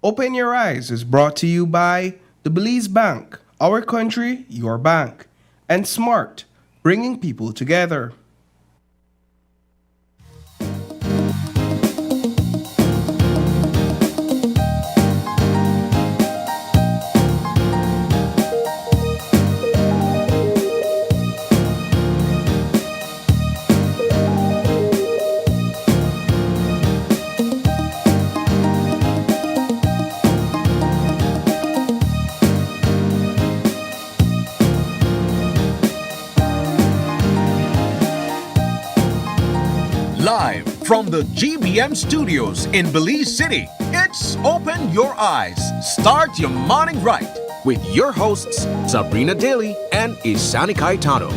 Open Your Eyes is brought to you by the Belize Bank, our country, your bank, and Smart, bringing people together. Live from the GBM studios in Belize City, it's Open Your Eyes. Start your morning right with your hosts, Sabrina Daly and Isani Caetano.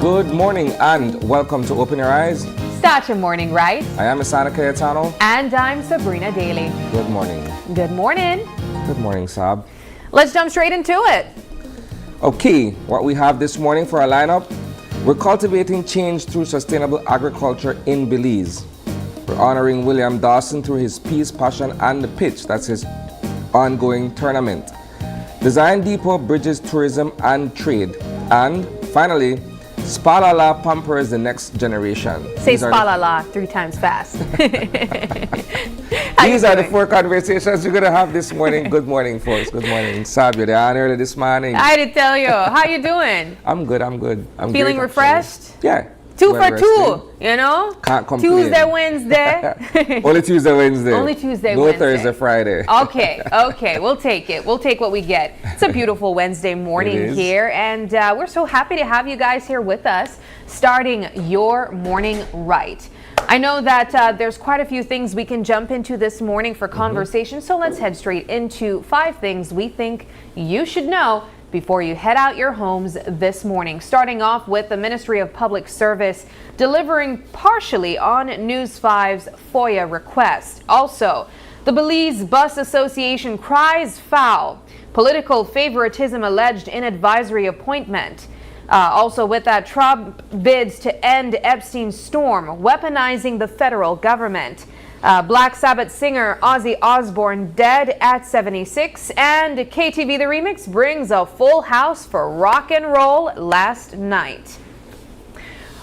Good morning and welcome to Open Your Eyes. Start your morning right. I am Isani Caetano. And I'm Sabrina Daly. Good morning. Good morning. Good morning, Sab. Let's jump straight into it. Okay, what we have this morning for our lineup, we're cultivating change through sustainable agriculture in Belize. We're honoring William Dawson through his Peace, Passion, and the Pitch. That's his ongoing tournament. Design Depot bridges tourism and trade. And finally, Spalala Pampers the next generation. Say Spalala 3 times fast. These are the 4 conversations we're going to have this morning. Good morning, folks. Good morning. Sab, you're on early this morning. I had to tell you. How you doing? I'm good. I'm feeling great, refreshed? Actually. Yeah. 2 for 2, you know? Can't complain. Tuesday, Wednesday. Only Tuesday, Wednesday. Only Tuesday, no Wednesday. Thursday, Friday. Okay. We'll take it. We'll take what we get. It's a beautiful Wednesday morning here, and we're so happy to have you guys here with us, starting your morning right. I know that there's quite a few things we can jump into this morning for conversation, so let's head straight into 5 things we think you should know before you head out your homes this morning. Starting off with the Ministry of Public Service delivering partially on News 5's FOIA request. Also, the Belize Bus Association cries foul. Political favoritism alleged in advisory appointment. Also with that, Trump bids to end Epstein's storm, weaponizing the federal government. Black Sabbath singer Ozzy Osbourne dead at 76, and KTV The Remix brings a full house for rock and roll last night.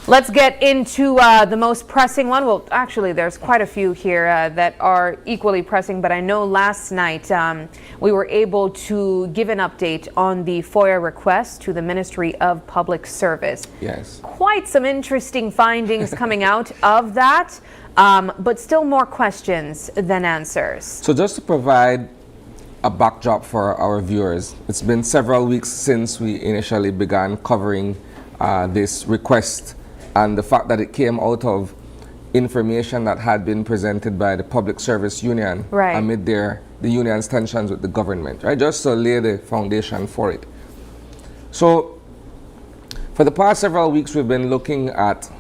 Let's get into the most pressing one. Well, actually, there's quite a few here that are equally pressing, but I know last night we were able to give an update on the FOIA request to the Ministry of Public Service. Yes. Quite some interesting findings coming out of that, but still more questions than answers. So just to provide a backdrop for our viewers, it's been several weeks since we initially began covering this request, and the fact that it came out of information that had been presented by the Public Service Union amid the union's tensions with the government, right? Just to lay the foundation for it. So for the past several weeks, we've been looking at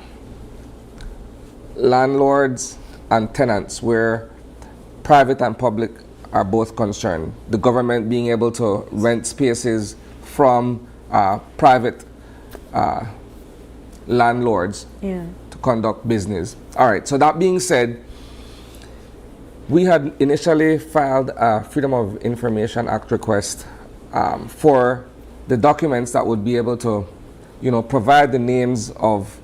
landlords and tenants where private and public are both concerned. The government being able to rent spaces from private landlords to conduct business. All right, so that being said, we had initially filed a Freedom of Information Act request for the documents that would be able to, provide the names of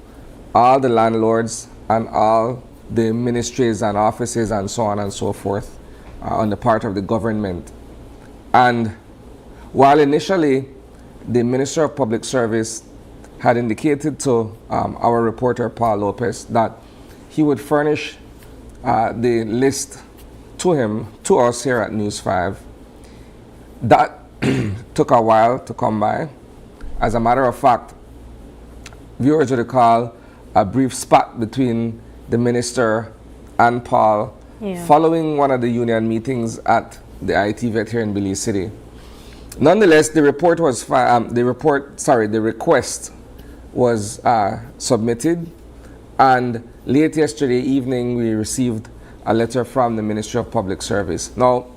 all the landlords and all the ministries and offices and so on and so forth on the part of the government. And while initially the Minister of Public Service had indicated to our reporter, Paul Lopez, that he would furnish the list to us here at News 5. That took a while to come by. As a matter of fact, viewers would recall a brief spat between the minister and Paul following one of the union meetings at the IT vet here in Belize City. Nonetheless, the request was submitted, and late yesterday evening we received a letter from the Ministry of Public Service. Now,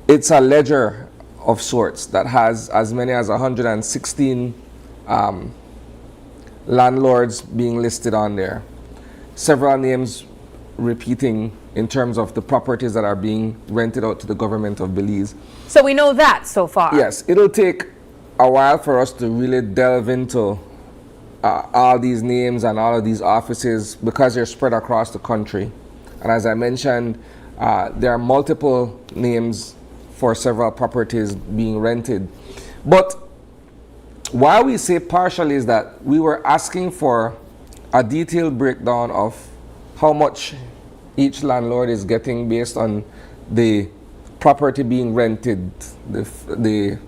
it's a ledger of sorts that has as many as 116 landlords being listed on there. Several names repeating in terms of the properties that are being rented out to the government of Belize. So we know that so far. Yes, it'll take a while for us to really delve into all these names and all of these offices because they're spread across the country. And as I mentioned, there are multiple names for several properties being rented. But why we say partial is that we were asking for a detailed breakdown of how much each landlord is getting based on the property being rented, the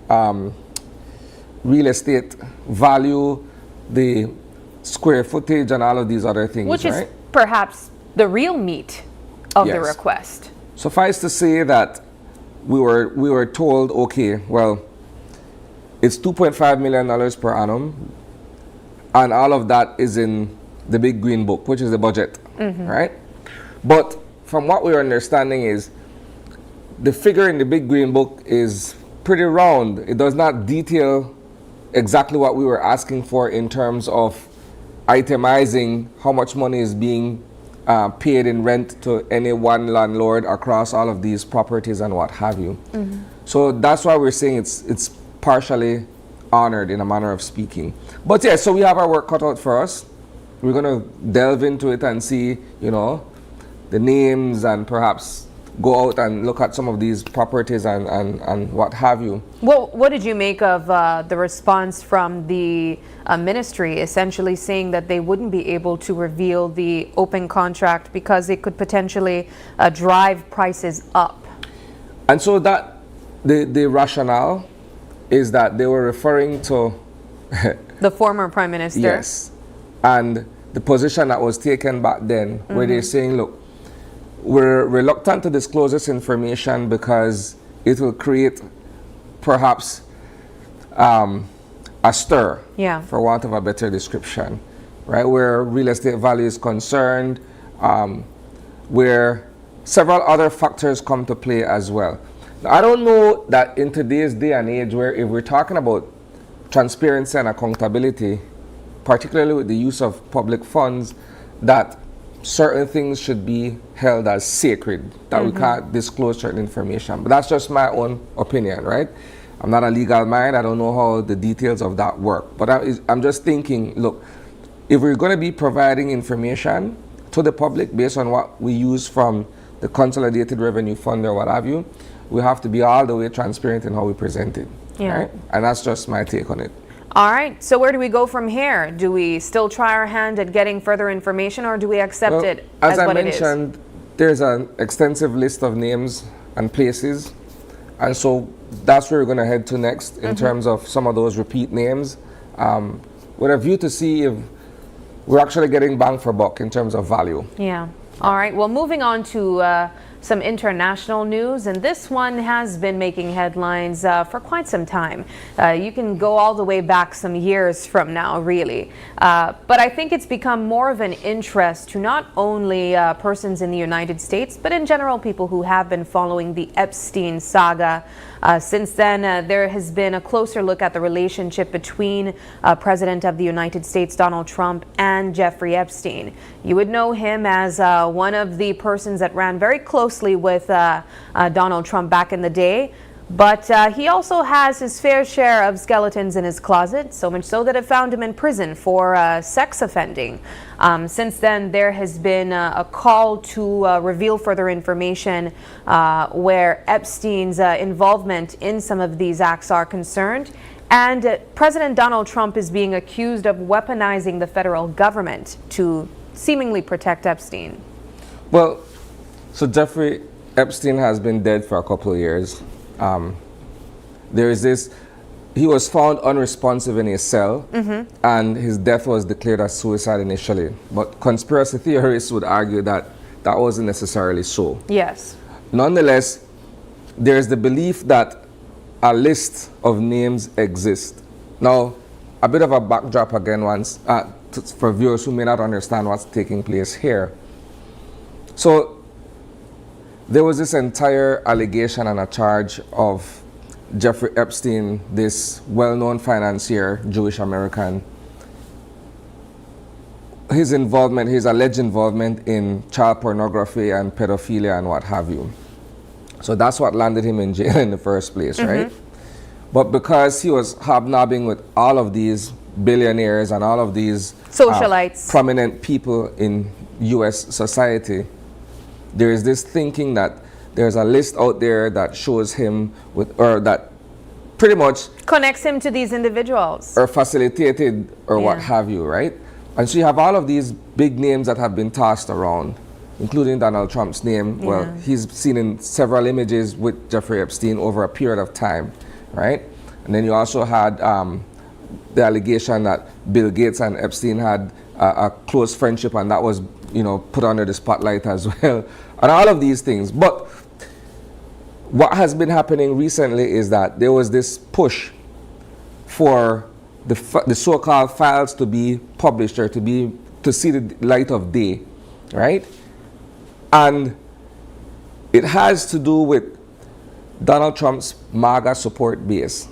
real estate value, the square footage, and all of these other things, Which right? is perhaps the real meat of the Yes. request. Suffice to say that we were told, okay, well, it's $2.5 million per annum, and all of that is in the big green book, which is the budget, right? But from what we're understanding is the figure in the big green book is pretty round. It does not detail exactly what we were asking for in terms of itemizing how much money is being paid in rent to any one landlord across all of these properties and what have you. So that's why we're saying it's partially honored in a manner of speaking. But yeah, so we have our work cut out for us. We're going to delve into it and see, you know, the names and perhaps go out and look at some of these properties and what have you. Well, what did you make of the response from the ministry essentially saying that they wouldn't be able to reveal the open contract because it could potentially drive prices up? And so that the rationale is that they were referring to The former prime minister? yes, and the position that was taken back then where they're saying, look, we're reluctant to disclose this information because it will create perhaps a stir, Yeah. for want of a better description, right? Where real estate value is concerned, where several other factors come to play as well. Now, I don't know that in today's day and age where if we're talking about transparency and accountability, particularly with the use of public funds, that certain things should be held as sacred, that we can't disclose certain information. But that's just my own opinion, right? I'm not a legal mind. I don't know how the details of that work. But I'm just thinking, look, if we're going to be providing information to the public based on what we use from the Consolidated Revenue Fund or what have you, we have to be all the way transparent in how we present it. Yeah. Right? And that's just my take on it. All right, so where do we go from here? Do we still try our hand at getting further information, or do we accept Well, it as I what it is? mentioned, there's an extensive list of names and places, and so that's where we're going to head to next in terms of some of those repeat names, with a view to see if we're actually getting bang for buck in terms of value. Yeah. All right. Well, moving on to some international news, and this one has been making headlines for quite some time. You can go all the way back some years from now, really. But I think it's become more of an interest to not only persons in the United States, but in general people who have been following the Epstein saga. Since then, there has been a closer look at the relationship between President of the United States, Donald Trump, and Jeffrey Epstein. You would know him as one of the persons that ran very closely with Donald Trump back in the day. But he also has his fair share of skeletons in his closet, so much so that it found him in prison for sex offending. Since then, there has been a call to reveal further information where Epstein's involvement in some of these acts are concerned. And President Donald Trump is being accused of weaponizing the federal government to seemingly protect Epstein. Well, so Jeffrey Epstein has been dead for a couple of years. There is this, he was found unresponsive in his cell, and his death was declared as suicide initially. But conspiracy theorists would argue that that wasn't necessarily so. Yes. Nonetheless, there's the belief that a list of names exists. Now, a bit of a backdrop again once, for viewers who may not understand what's taking place here. So, there was this entire allegation and a charge of Jeffrey Epstein, this well-known financier, Jewish American, his involvement, his alleged involvement in child pornography and pedophilia and what have you. So that's what landed him in jail in the first place, right? But because he was hobnobbing with all of these billionaires and all of these socialites, prominent people in U.S. society, there is this thinking that there's a list out there that shows him with, or that pretty much connects him to these individuals, or facilitated, or what have you, right? And so you have all of these big names that have been tossed around, including Donald Trump's name. Well, he's seen in several images with Jeffrey Epstein over a period of time, right? And then you also had the allegation that Bill Gates and Epstein had a close friendship, and that was, you know, put under the spotlight as well, and all of these things. But what has been happening recently is that there was this push for the so-called files to be published, or to see the light of day, right? And it has to do with Donald Trump's MAGA support base,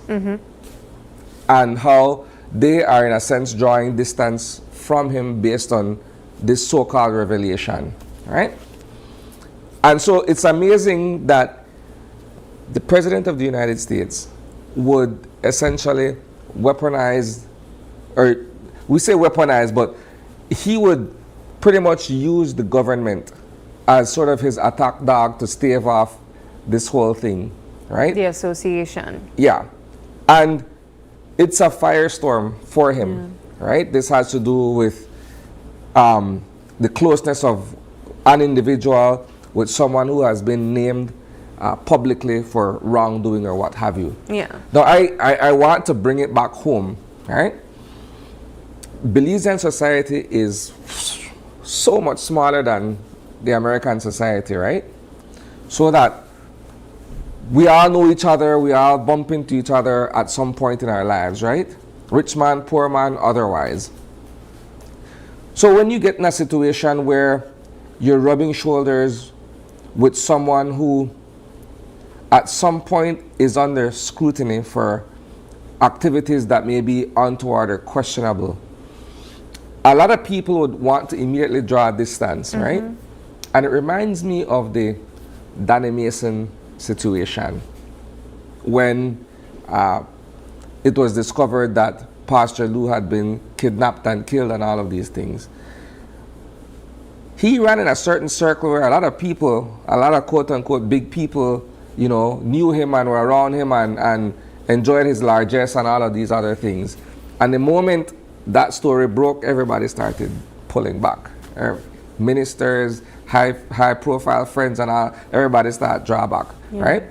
and how they are in a sense drawing distance from him based on this so-called revelation, right? And so it's amazing that the President of the United States would essentially weaponize, or we say weaponize, but he would pretty much use the government as sort of his attack dog to stave off this whole thing, right? the association. Yeah. And it's a firestorm for him, right? This has to do with the closeness of an individual with someone who has been named publicly for wrongdoing or what have you. Yeah. Now, I want to bring it back home, right? Belizean society is so much smaller than the American society, right? So that we all know each other, we all bump into each other at some point in our lives, right? Rich man, poor man, otherwise. So when you get in a situation where you're rubbing shoulders with someone who at some point is under scrutiny for activities that may be untoward or questionable, a lot of people would want to immediately draw a distance, right? And it reminds me of the Danny Mason situation when it was discovered that Pastor Lou had been kidnapped and killed and all of these things. He ran in a certain circle where a lot of people, a lot of quote-unquote big people, you know, knew him and were around him and enjoyed his largesse and all of these other things. And the moment that story broke, everybody started pulling back. Ministers, high-profile friends and all, everybody started draw back, right?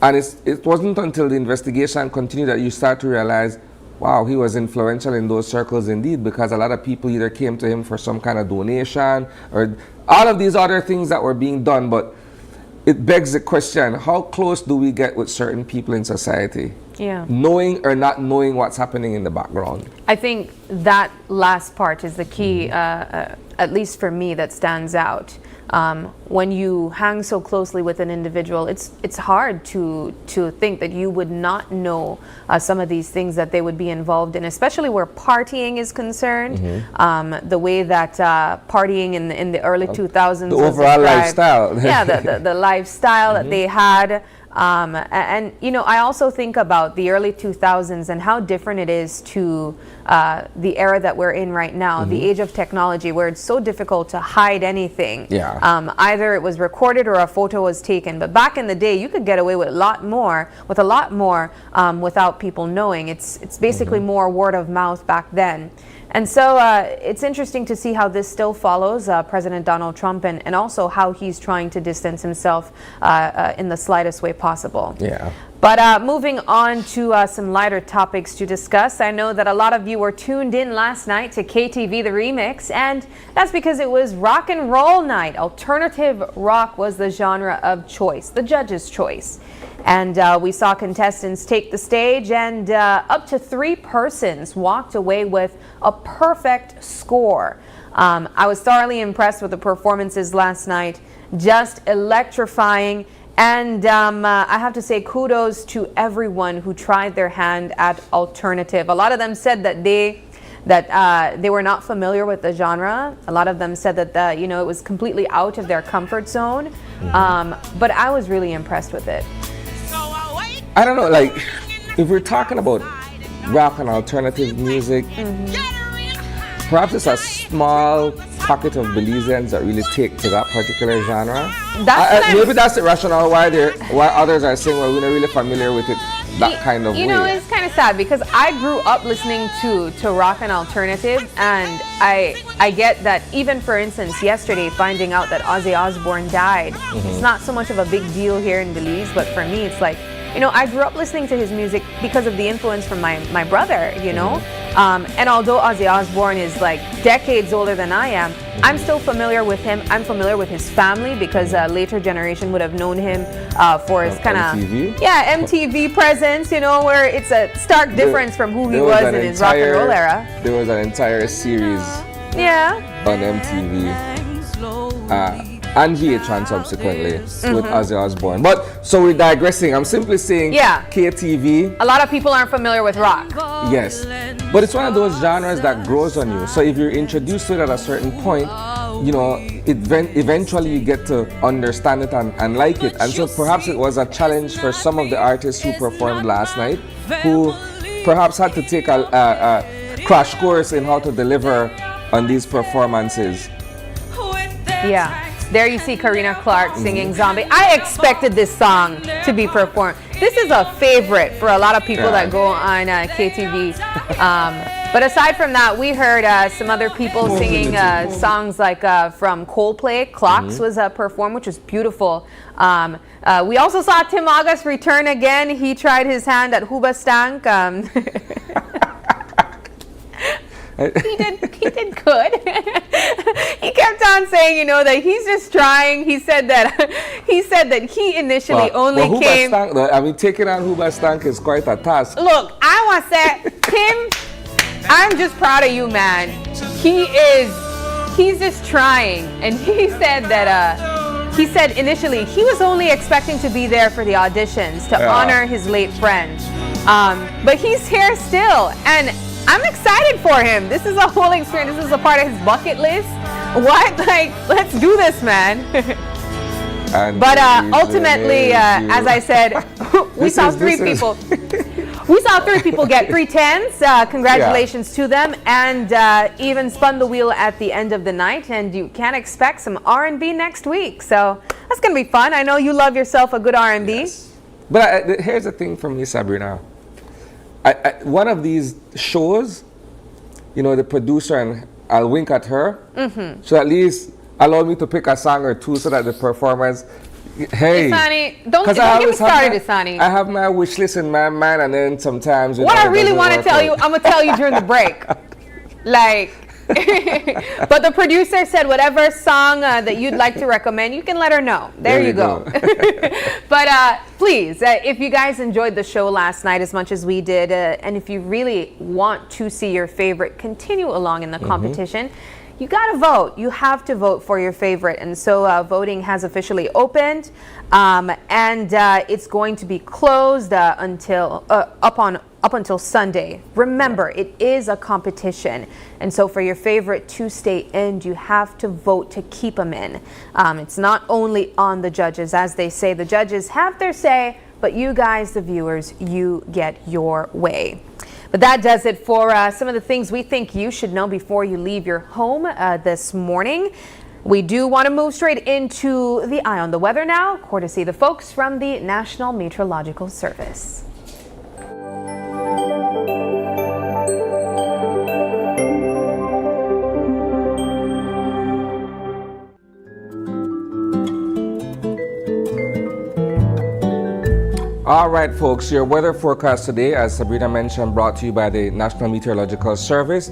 And it wasn't until the investigation continued that you start to realize, wow, he was influential in those circles indeed, because a lot of people either came to him for some kind of donation or all of these other things that were being done. But it begs the question, how close do we get with certain people in society? Knowing or not knowing what's happening in the background? I think that last part is the key, at least for me, that stands out. When you hang so closely with an individual, it's hard to think that you would not know some of these things that they would be involved in, especially where partying is concerned. The way that partying in the early 2000s, the overall lifestyle. the lifestyle that they had. And you know, I also think about the early 2000s and how different it is to the era that we're in right now, the age of technology, where it's so difficult to hide anything. Either it was recorded or a photo was taken. But back in the day, you could get away with a lot more without people knowing. It's basically more word of mouth back then. And so it's interesting to see how this still follows President Donald Trump, and also how he's trying to distance himself in the slightest way possible. But moving on to some lighter topics to discuss. I know that a lot of you were tuned in last night to KTV The Remix, and that's because it was rock and roll night. Alternative rock was the genre of choice, the judge's choice. And we saw contestants take the stage, and up to 3 persons walked away with a perfect score. I was thoroughly impressed with the performances last night, just electrifying. And I have to say kudos to everyone who tried their hand at alternative. A lot of them said that they that they were not familiar with the genre. A lot of them said that it was completely out of their comfort zone. But I was really impressed with it. I don't know, like, if we're talking about rock and alternative music, perhaps it's a small pocket of Belizeans that really take to that particular genre. Maybe that's the rationale why others are saying, well, we're not really familiar with it that kind of way. It's kind of sad because I grew up listening to rock and alternative, and I get that. Even for instance, yesterday finding out that Ozzy Osbourne died, it's not so much of a big deal here in Belize, but for me it's like, I grew up listening to his music because of the influence from my brother, and although Ozzy Osbourne is like decades older than I am, I'm still familiar with him. I'm familiar with his family because a later generation would have known him for his kind of MTV presence, where it's a stark difference from who he was in his rock and roll era. There was an entire series on MTV. And VH1 subsequently with Ozzy Osbourne. But so we're digressing. I'm simply saying KTV. A lot of people aren't familiar with rock. Yes. But it's one of those genres that grows on you. So if you're introduced to it at a certain point, eventually you get to understand it and like it. And so perhaps it was a challenge for some of the artists who performed last night, who perhaps had to take a crash course in how to deliver on these performances. Yeah. There you see Karina Clark singing Zombie. I expected this song to be performed. This is a favorite for a lot of people that go on KTV. But aside from that, we heard some other people singing songs like from Coldplay. Clocks was performed, which was beautiful. We also saw Tim August return again. He tried his hand at Hoobastank. He did good. He kept on saying, that he's just trying. He said that he initially came. Taking on Hoobastank is quite a task. Look, I want to say, Tim, I'm just proud of you, man. He's just trying, and he said that. He said initially he was only expecting to be there for the auditions to honor his late friend, but he's here still, and I'm excited for him. This is a whole experience. This is a part of his bucket list. What? Like, let's do this, man. But ultimately, as I said, we saw three people. We saw three people get 310s. Congratulations to them, and even spun the wheel at the end of the night. And you can expect some R&B next week. So that's gonna be fun. I know you love yourself a good R&B. Yes. But here's the thing for me, Sabrina. One of these shows, the producer, and I'll wink at her, so at least allow me to pick a song or two so that the performance, Isani, don't get me started, Isani. I have my wish list in my mind, and then sometimes... What I really want to tell you, I'm going to tell you during the break. But the producer said whatever song that you'd like to recommend, you can let her know. There you go. But please, if you guys enjoyed the show last night as much as we did, and if you really want to see your favorite continue along in the competition, you got to vote. You have to vote for your favorite. And so voting has officially opened, and it's going to be closed until up until Sunday. Remember, it is a competition, and so for your favorite to stay in, you have to vote to keep them in. It's not only on the judges. As they say, the judges have their say, but you guys, the viewers, you get your way. But that does it for some of the things we think you should know before you leave your home this morning. We do want to move straight into the Eye on the Weather now, courtesy the folks from the National Meteorological Service. All right, folks, your weather forecast today, as Sabrina mentioned, brought to you by the National Meteorological Service.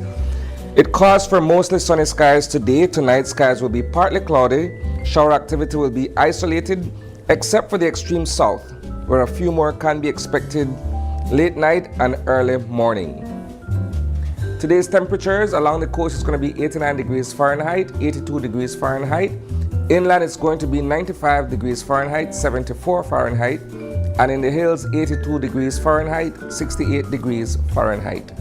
It calls for mostly sunny skies today. Tonight, skies will be partly cloudy. Shower activity will be isolated, except for the extreme south, where a few more can be expected late night and early morning. Today's temperatures along the coast is going to be 89 degrees Fahrenheit, 82 degrees Fahrenheit. Inland, it's going to be 95 degrees Fahrenheit, 74 Fahrenheit. And in the hills, 82 degrees Fahrenheit, 68 degrees Fahrenheit.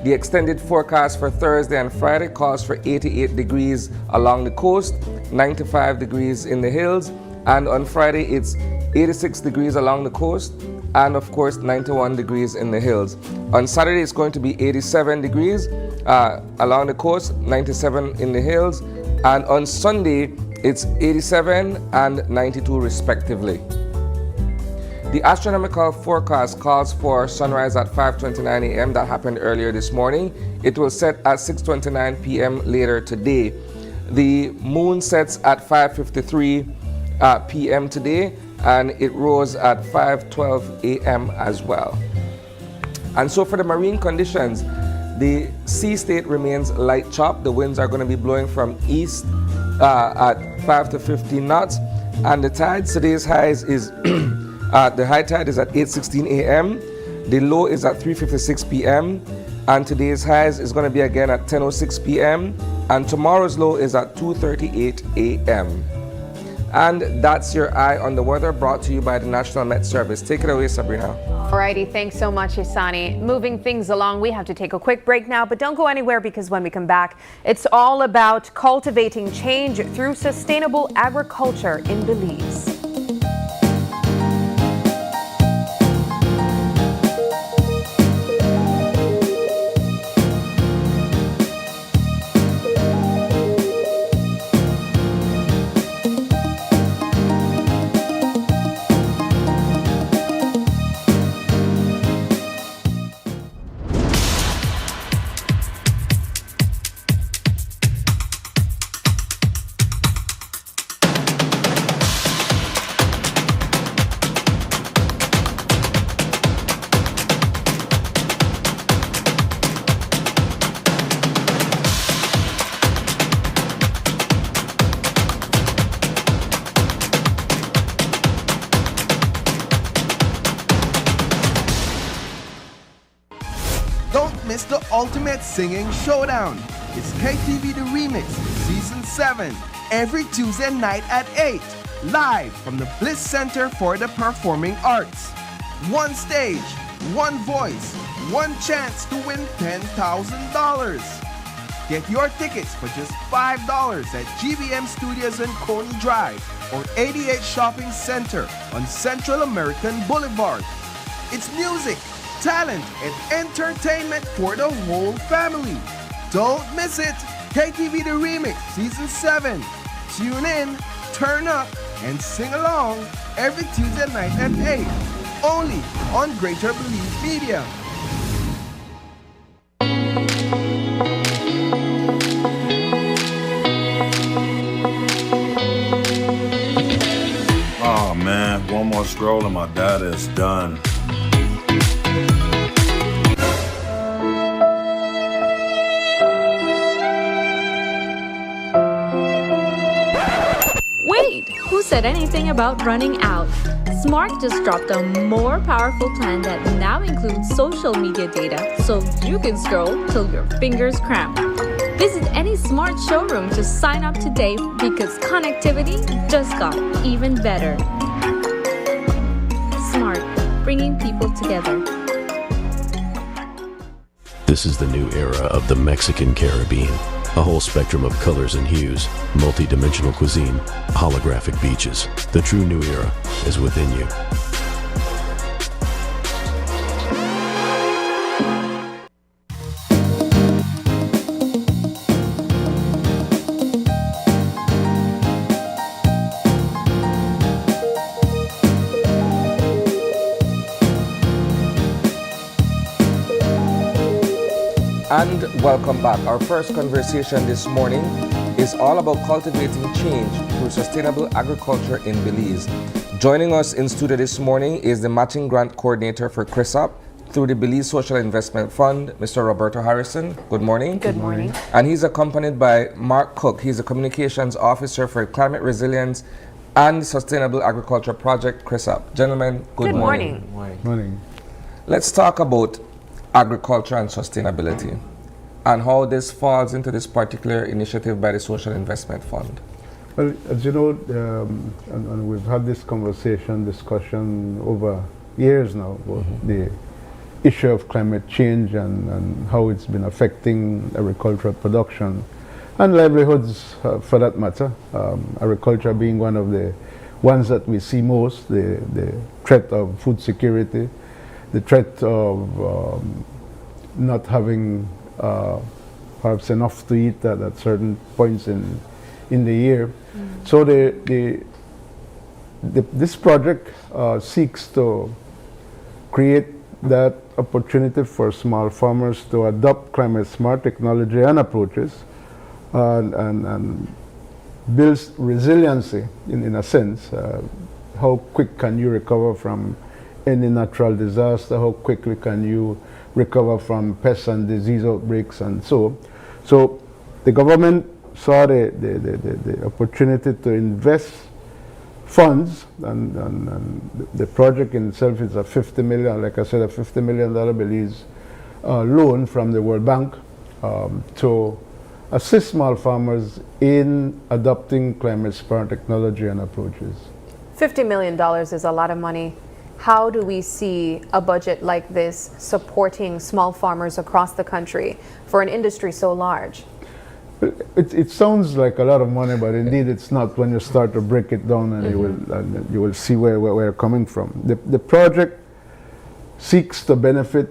The extended forecast for Thursday and Friday calls for 88 degrees along the coast, 95 degrees in the hills, and on Friday it's 86 degrees along the coast, and of course 91 degrees in the hills. On Saturday it's going to be 87 degrees along the coast, 97 in the hills, and on Sunday it's 87 and 92 respectively. The astronomical forecast calls for sunrise at 5:29 a.m. That happened earlier this morning. It will set at 6:29 p.m. later today. The moon sets at 5:53 p.m. today, and it rose at 5:12 a.m. as well. And so for the marine conditions, the sea state remains light chop. The winds are going to be blowing from east at 5 to 15 knots, and the tide, today's highs is the high tide is at 8:16 a.m. The low is at 3:56 p.m. and today's highs is going to be again at 10:06 p.m. and tomorrow's low is at 2:38 a.m. And that's your Eye on the Weather, brought to you by the National Met Service. Take it away, Sabrina. Alrighty, thanks so much, Isani. Moving things along, we have to take a quick break now, but don't go anywhere, because when we come back, it's all about cultivating change through sustainable agriculture in Belize. Don't miss the ultimate singing showdown. It's KTV The Remix Season 7 every Tuesday night at 8, live from the Bliss Center for the Performing Arts. One stage, one voice, one chance to win $10,000. Get your tickets for just $5 at GBM Studios on Coney Drive or 88 Shopping Center on Central American Boulevard. It's music, talent, and entertainment for the whole family. Don't miss it. KTV The Remix Season 7. Tune in, turn up, and sing along every Tuesday night at 8. Only on Greater Belize Media. Oh man, one more stroll and my data is done. Wait, who said anything about running out? Smart just dropped a more powerful plan that now includes social media data, so you can scroll till your fingers cramp. Visit any Smart showroom to sign up today, because connectivity just got even better. Smart, bringing people together. This is the new era of the Mexican Caribbean. A whole spectrum of colors and hues, multi-dimensional cuisine, holographic beaches. The true new era is within you. And welcome back. Our first conversation this morning is all about cultivating change through sustainable agriculture in Belize. Joining us in studio this morning is the Matching Grant Coordinator for CRISOP through the Belize Social Investment Fund, Mr. Roberto Harrison. Good morning. Good morning. And he's accompanied by Mark Cook. He's the Communications Officer for Climate Resilience and Sustainable Agriculture Project, CRISOP. Gentlemen, good morning. Morning. Let's talk about agriculture and sustainability and how this falls into this particular initiative by the Social Investment Fund. Well, as you know, and we've had this discussion over years now about the issue of climate change and how it's been affecting agricultural production and livelihoods for that matter. Agriculture being one of the ones that we see most, the threat of food security, the threat of not having perhaps enough to eat at certain points in the year. So this project seeks to create that opportunity for small farmers to adopt climate smart technology and approaches and builds resiliency in a sense. How quick can you recover from any natural disaster? How quickly can you recover from pests and disease outbreaks and so? So the government saw the opportunity to invest funds, and the project in itself is a $50 million, like I said, a $50 million Belize loan from the World Bank to assist small farmers in adopting climate smart technology and approaches. $50 million is a lot of money. How do we see a budget like this supporting small farmers across the country for an industry so large? It sounds like a lot of money, but indeed it's not when you start to break it down, and you will see where we're coming from. The project seeks to benefit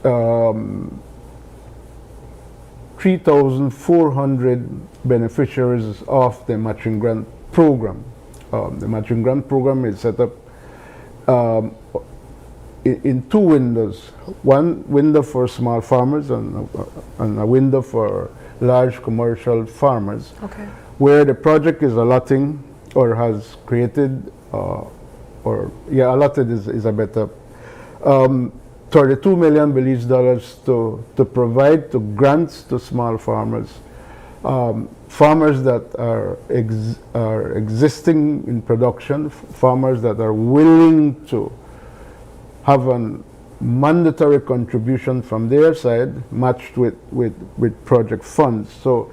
3,400 beneficiaries of the matching grant program. The matching grant program is set up in two windows. One window for small farmers and a window for large commercial farmers, where the project is allotting or has created, allotted is a better, 32 million Belize dollars to provide to grants to small farmers, farmers that are existing in production, farmers that are willing to have a mandatory contribution from their side matched with project funds. So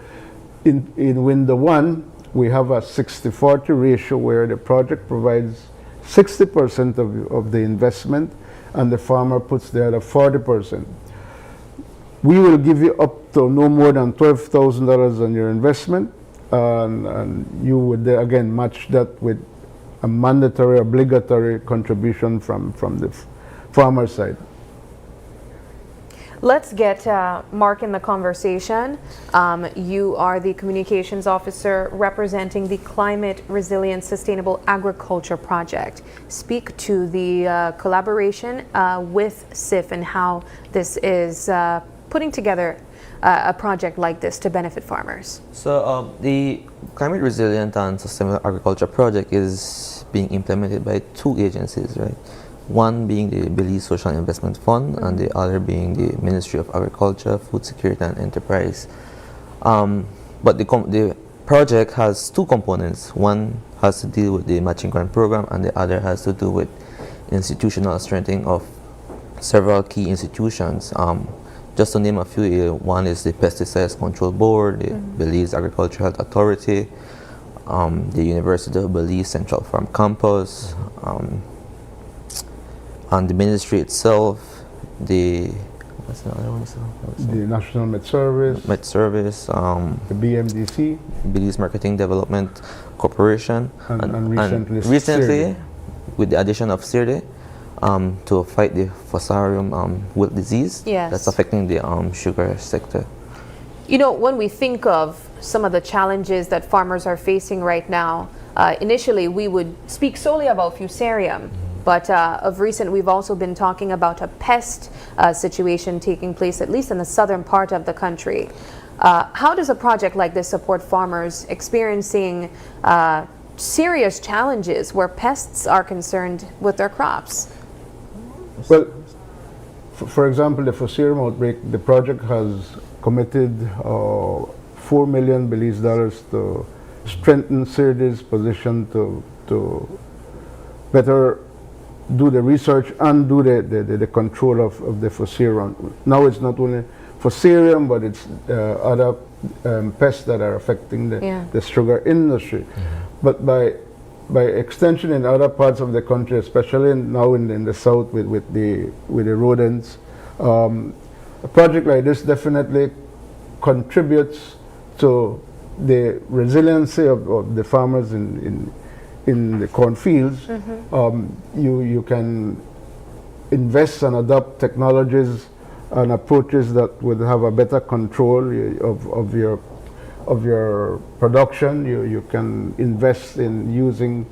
in window one, we have a 60-40 ratio where the project provides 60% of the investment and the farmer puts the other 40%. We will give you up to no more than $12,000 on your investment, and you would again match that with a mandatory, obligatory contribution from the farmer side. Let's get Mark in the conversation. You are the communications officer representing the Climate Resilient Sustainable Agriculture Project. Speak to the collaboration with SIF and how this is putting together a project like this to benefit farmers. So the Climate Resilient and Sustainable Agriculture Project is being implemented by two agencies, right? One being the Belize Social Investment Fund, and the other being the Ministry of Agriculture, Food Security and Enterprise. But the project has two components. One has to deal with the matching grant program, and the other has to do with institutional strengthening of several key institutions. Just to name a few, one is the Pesticides Control Board, the Belize Agricultural Health Authority, the University of Belize Central Farm Campus, and the ministry itself, the National Met Service, the BMDC, Belize Marketing Development Corporation, and recently with the addition of CIRDE, to fight the fusarium wilt disease that's affecting the sugar sector. You know, when we think of some of the challenges that farmers are facing right now, initially we would speak solely about fusarium. But of recent, we've also been talking about a pest situation taking place, at least in the southern part of the country. How does a project like this support farmers experiencing serious challenges where pests are concerned with their crops? Well, for example, the fusarium outbreak, the project has committed $4 million Belize dollars to strengthen CIRDE's position to better do the research and do the control of the fusarium. Now it's not only fusarium, but it's other pests that are affecting the sugar industry. But by by extension in other parts of the country, especially now in the south with the rodents, a project like this definitely contributes to the resiliency of the farmers in the cornfields. You can invest and adopt technologies and approaches that would have a better control of your production. You can invest in using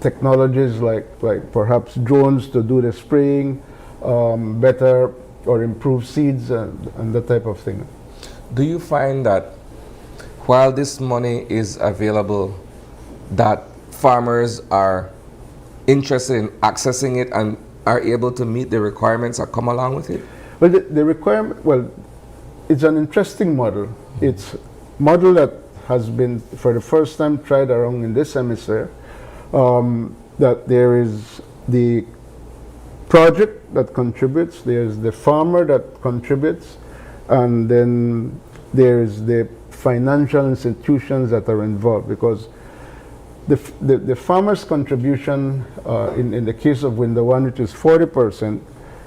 technologies like perhaps drones to do the spraying, better or improve seeds and that type of thing. Do you find that while this money is available, that farmers are interested in accessing it and are able to meet the requirements that come along with it? Well, the requirement, well, it's an interesting model. It's a model that has been, for the first time, tried around in this hemisphere, that there is the project that contributes, there's the farmer that contributes, and then there's the financial institutions that are involved, because the farmer's contribution in the case of Window 1, which is 40%,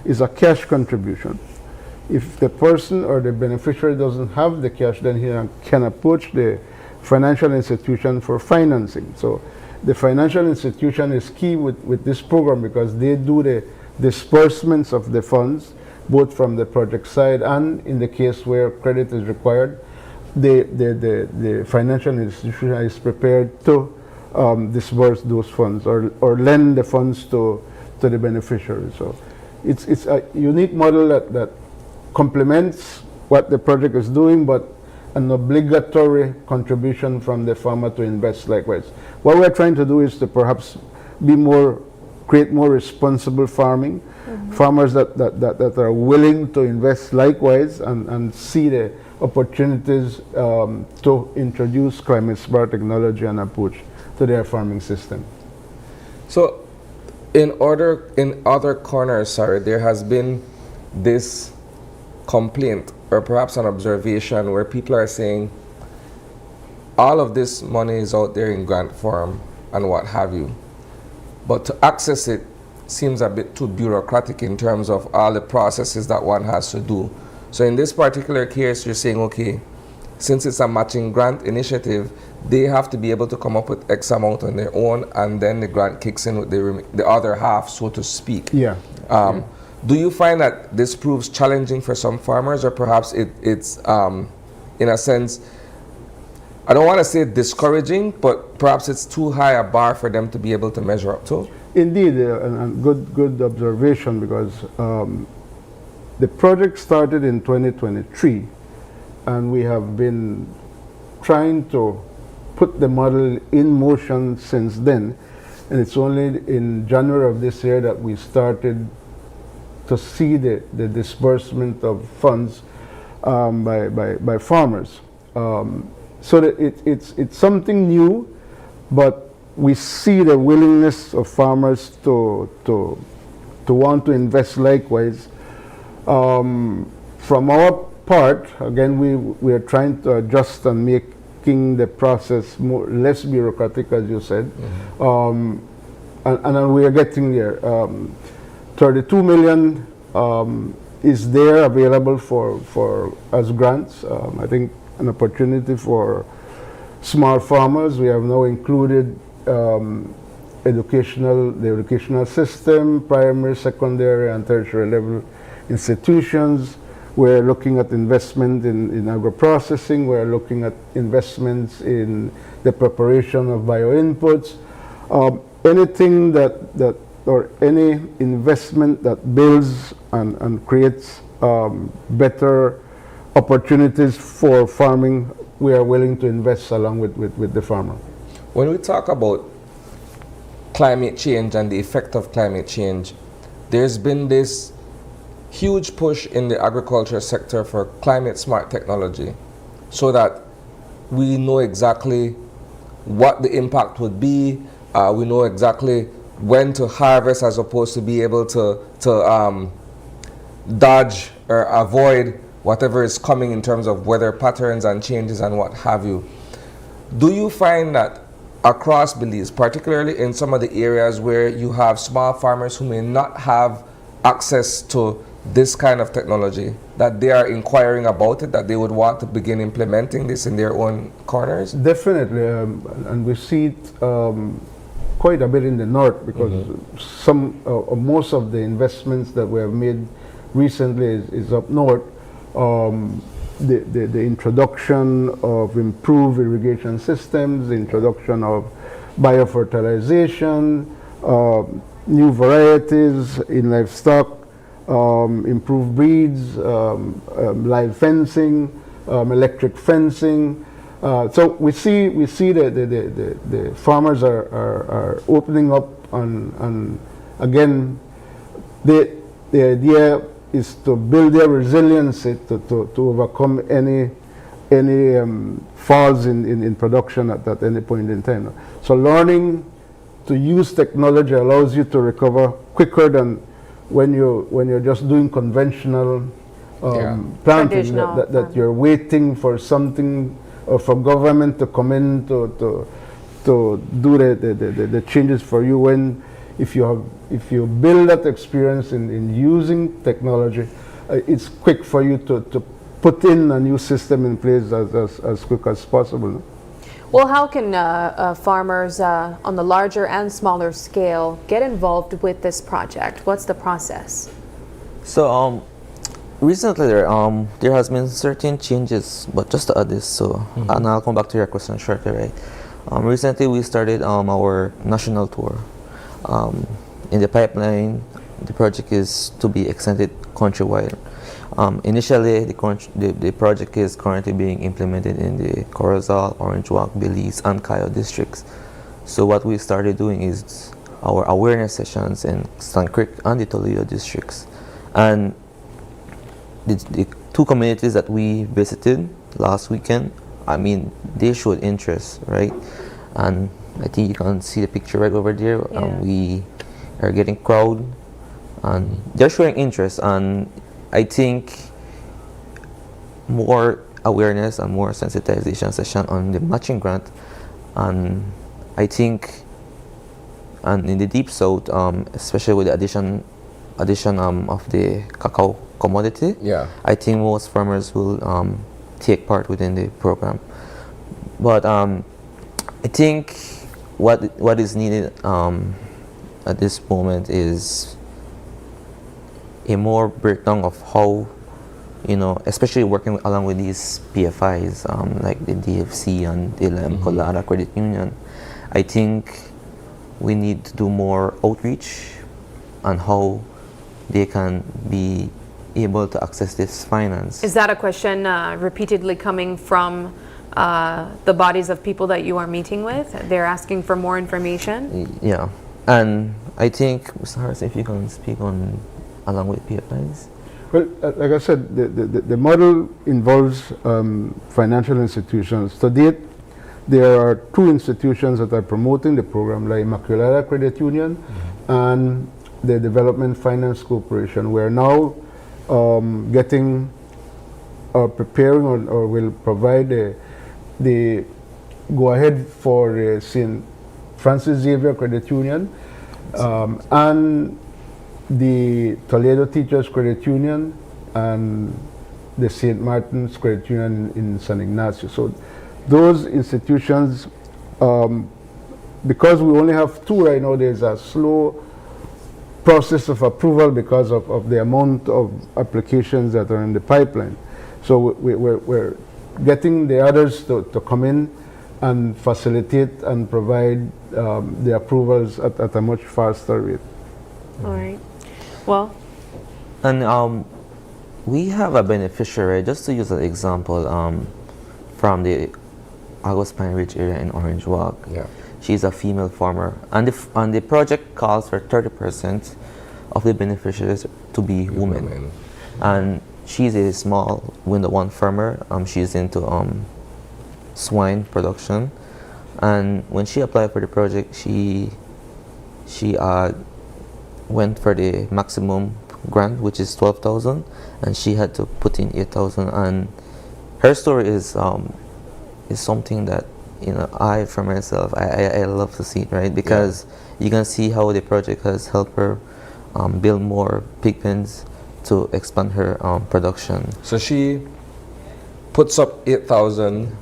is a cash contribution. If the person or the beneficiary doesn't have the cash, then he can approach the financial institution for financing. So the financial institution is key with this program, because they do the disbursements of the funds, both from the project side and in the case where credit is required, the financial institution is prepared to disburse those funds or lend the funds to the beneficiary. So it's a unique model that complements what the project is doing, but an obligatory contribution from the farmer to invest likewise. What we're trying to do is to perhaps create more responsible farming, farmers that are willing to invest likewise and see the opportunities to introduce climate smart technology and approach to their farming system. So in other corners, there has been this complaint or perhaps an observation where people are saying all of this money is out there in grant form and what have you, but to access it seems a bit too bureaucratic in terms of all the processes that one has to do. So in this particular case, you're saying, okay, since it's a matching grant initiative, they have to be able to come up with X amount on their own, and then the grant kicks in with the other half, so to speak. Yeah. Do you find that this proves challenging for some farmers, or perhaps it's in a sense, I don't want to say discouraging, but perhaps it's too high a bar for them to be able to measure up to? Indeed, and good observation, because the project started in 2023, and we have been trying to put the model in motion since then, and it's only in January of this year that we started to see the disbursement of funds by farmers. So that it's something new, but we see the willingness of farmers to want to invest likewise. From our part, again, we are trying to adjust and making the process less bureaucratic, as you said, and we are getting there. 32 million is there available for as grants. I think an opportunity for small farmers. We have now included the educational system, primary, secondary, and tertiary level institutions. We're looking at investment in agro-processing. We're looking at investments in the preparation of bioinputs. Anything or any investment that builds and creates better opportunities for farming, we are willing to invest along with the farmer. When we talk about climate change and the effect of climate change, there's been this huge push in the agriculture sector for climate smart technology, so that we know exactly what the impact would be, we know exactly when to harvest as opposed to be able to dodge or avoid whatever is coming in terms of weather patterns and changes and what have you. Do you find that across Belize, particularly in some of the areas where you have small farmers who may not have access to this kind of technology, that they are inquiring about it, that they would want to begin implementing this in their own corners? Definitely, and we see it quite a bit in the north, because some most of the investments that we have made recently is up north. The introduction of improved irrigation systems, the introduction of biofertilization, new varieties in livestock, improved breeds, live fencing, electric fencing. So we see the farmers are opening up, and again, the idea is to build their resiliency to overcome any falls in production at any point in time. So learning to use technology allows you to recover quicker than when you're just doing conventional planting, that you're waiting for something or for government to come in to do the changes for you. When if you build that experience in using technology, it's quick for you to put in a new system in place as quick as possible. Well, how can farmers on the larger and smaller scale get involved with this project? What's the process? So recently there has been certain changes, but just to add this, and I'll come back to your question shortly, right? Recently we started our national tour. In the pipeline, the project is to be extended countrywide. Initially, the project is currently being implemented in the Corozal, Orange Walk, Belize, and Cayo districts. So what we started doing is our awareness sessions in Sand Creek and the Toledo districts. And the two communities that we visited last weekend, I mean, they showed interest, right? And I think you can see the picture right over there. Yeah. We are getting crowd, and they're showing interest. And I think more awareness and more sensitization session on the matching grant, and I think, and in the deep south, especially with the addition of the cacao commodity, I think most farmers will take part within the program. But I think what is needed at this moment is a more breakdown of how, especially working along with these PFIs, like the DFC and the Colada Credit Union. I think we need to do more outreach on how they can be able to access this finance. Is that a question repeatedly coming from the bodies of people that you are meeting with? They're asking for more information? Yeah. And I think, Mr. Harris, if you can speak on along with PFIs. Well, like I said, the model involves financial institutions. To date, there are two institutions that are promoting the program, like Immaculata Credit Union and the Development Finance Corporation. We're now getting preparing or will provide the go-ahead for St. Francis Xavier Credit Union and the Toledo Teachers Credit Union and the St. Martin's Credit Union in San Ignacio. So those institutions, because we only have two right now, there's a slow process of approval because of the amount of applications that are in the pipeline. So we're getting the others to come in and facilitate and provide the approvals at a much faster rate. All right. Well, and we have a beneficiary, just to use an example, from the August Pine Ridge area in Orange Walk. Yeah. She's a female farmer, and the project calls for 30% of the beneficiaries to be women. And she's a small window one farmer. She's into swine production, and when she applied for the project, she went for the maximum grant, which is 12,000, and she had to put in 8,000. And her story is something that I for myself, I love to see it, right? Because you can see how the project has helped her build more pig pens to expand her production. So she puts up 8,000.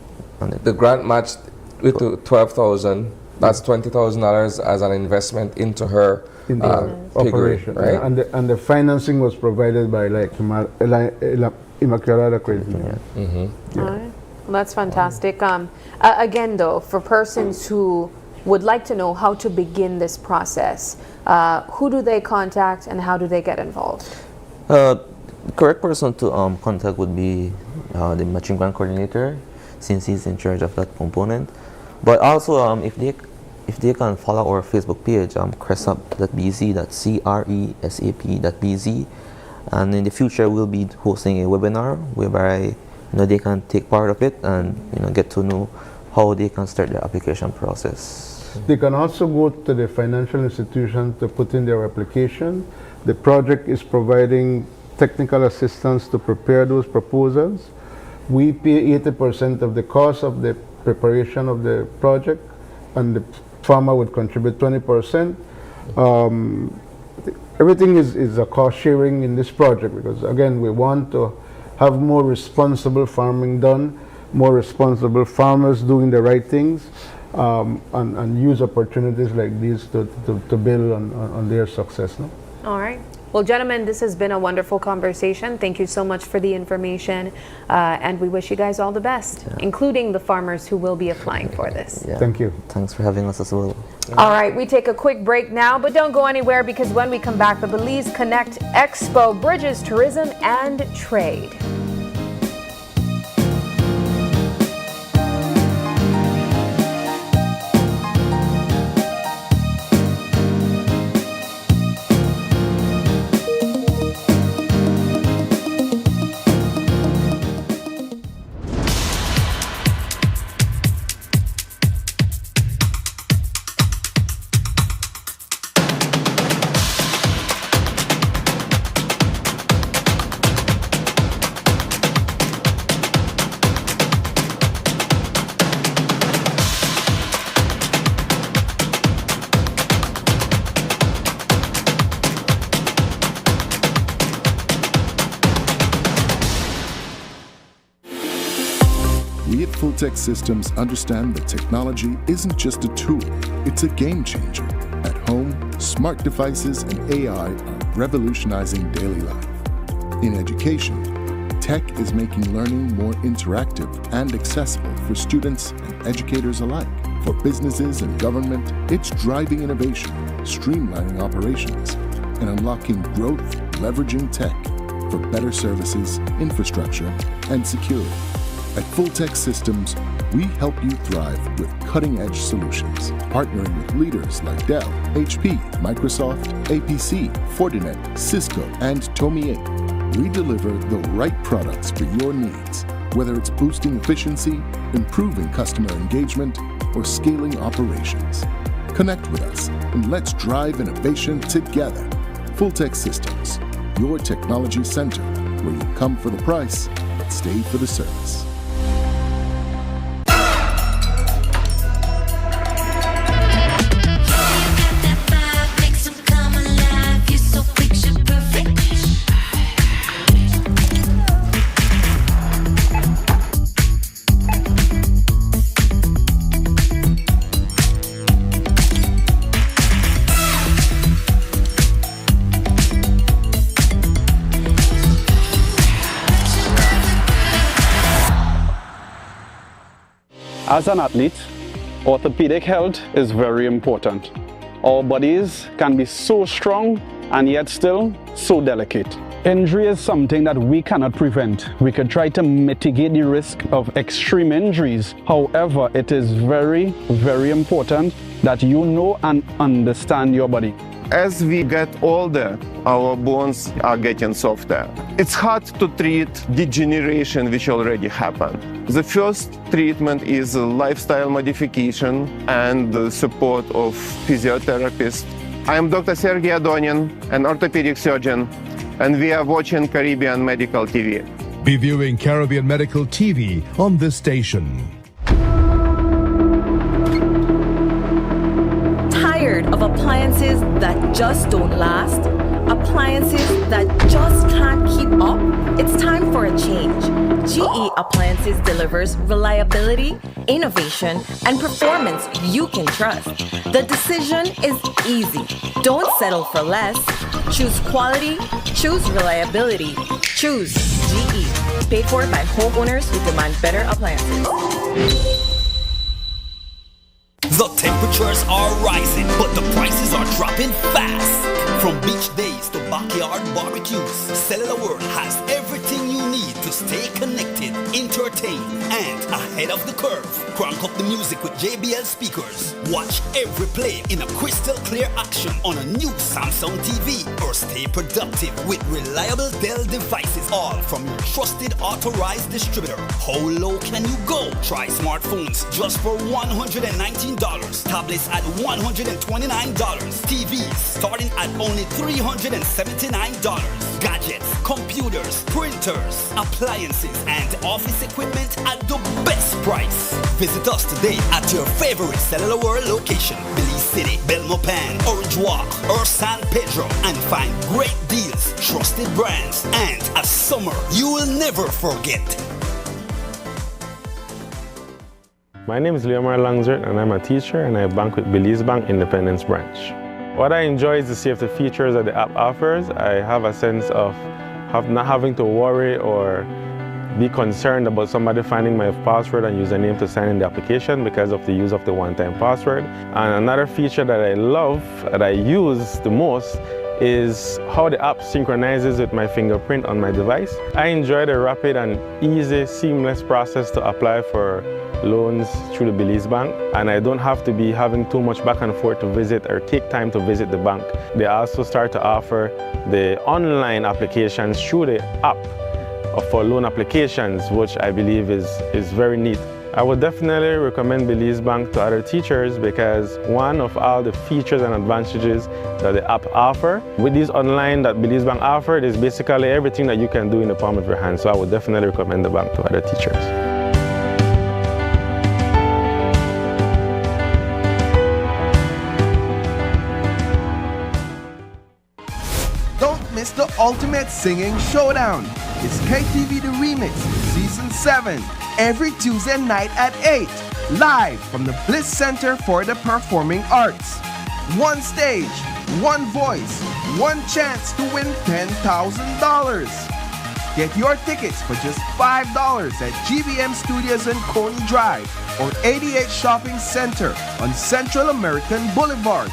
The grant matched with 12,000. That's $20,000 as an investment into her in the operation, right? And the financing was provided by Immaculada Credit Union. All right. Well, that's fantastic. Again, though, for persons who would like to know how to begin this process, who do they contact and how do they get involved? The correct person to contact would be the matching grant coordinator, since he's in charge of that component. But also, if they can follow our Facebook page, cresap.bz, that's CRESAP.bz, and in the future we'll be hosting a webinar whereby they can take part of it and get to know how they can start the application process. They can also go to the financial institution to put in their application. The project is providing technical assistance to prepare those proposals. We pay 80% of the cost of the preparation of the project, and the farmer would contribute 20%. Everything is a cost sharing in this project, because again, we want to have more responsible farming done, more responsible farmers doing the right things, and use opportunities like these to build on their success. No? All right. Well, gentlemen, this has been a wonderful conversation. Thank you so much for the information, and we wish you guys all the best, including the farmers who will be applying for this. Thank you. Thanks for having us as well. All right, we take a quick break now, but don't go anywhere, because when we come back, the Belize Connect Expo bridges tourism and trade. We at Fulltech Systems understand that technology isn't just a tool, it's a game changer. At home, smart devices and AI are revolutionizing daily life. In education, tech is making learning more interactive and accessible for students and educators alike. For businesses and government, it's driving innovation, streamlining operations, and unlocking growth, leveraging tech for better services, infrastructure, and security. At Fulltech Systems, we help you thrive with cutting-edge solutions, partnering with leaders like Dell, HP, Microsoft, APC, Fortinet, Cisco, and Tomy 8. We deliver the right products for your needs, whether it's boosting efficiency, improving customer engagement, or scaling operations. Connect with us and let's drive innovation together. Fulltech Systems, your technology center, where you come for the price, but stay for the service. As an athlete, orthopedic health is very important. Our bodies can be so strong and yet still so delicate. Injury is something that we cannot prevent. We could try to mitigate the risk of extreme injuries. However, it is very, very important that you know and understand your body. As we get older, our bones are getting softer. It's hard to treat degeneration which already happened. The first treatment is a lifestyle modification and the support of physiotherapists. I am Dr. Sergey Adonin, an orthopedic surgeon, and we are watching Caribbean Medical TV. Be viewing Caribbean Medical TV on this station. Appliances that just don't last? Appliances that just can't keep up? It's time for a change. GE Appliances delivers reliability, innovation, and performance you can trust. The decision is easy. Don't settle for less. Choose quality, choose reliability, choose GE. Paid for by homeowners who demand better appliances. The temperatures are rising, but the prices are dropping fast. From beach days to backyard barbecues, Cellular World has everything you need to stay connected, entertained, and ahead of the curve. Crank up the music with JBL speakers. Watch every play in a crystal clear action on a new Samsung TV, or stay productive with reliable Dell devices, all from your trusted authorized distributor. How low can you go? Try smartphones just for $119. Tablets at $129. TVs starting at only $379. Gadgets, computers, printers, appliances, and office equipment at the best price. Visit us today at your favorite Cellular World location, Belize City, Belmopan, Orange Walk, or San Pedro, and find great deals, trusted brands, and a summer you will never forget. My name is Leomar Langzert, and I'm a teacher, and I bank with Belize Bank Independence Branch. What I enjoy is to see if the features that the app offers. I have a sense of not having to worry or be concerned about somebody finding my password and username to sign in the application because of the use of the one-time password. And another feature that I love, that I use the most, is how the app synchronizes with my fingerprint on my device. I enjoy the rapid and easy, seamless process to apply for loans through the Belize Bank, and I don't have to be having too much back and forth to visit or take time to visit the bank. They also start to offer the online applications through the app for loan applications, which I believe is very neat. I would definitely recommend Belize Bank to other teachers because one of all the features and advantages that the app offer with these online that Belize Bank offered is basically everything that you can do in the palm of your hand. So I would definitely recommend the bank to other teachers. Don't miss the ultimate singing showdown. It's KTV The Remix Season 7 every Tuesday night at 8, live from the Bliss Center for the Performing Arts. One stage, one voice, one chance to win $10,000. Get your tickets for just $5 at GBM Studios in Coney Drive or 88 Shopping Center on Central American Boulevard.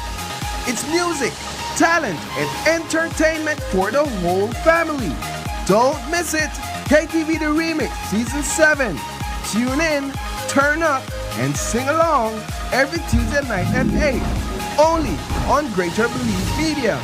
It's music, talent, and entertainment for the whole family. Don't miss it. KTV The Remix Season 7. Tune in, turn up, and sing along every Tuesday night at 8. Only on Greater Belize Media.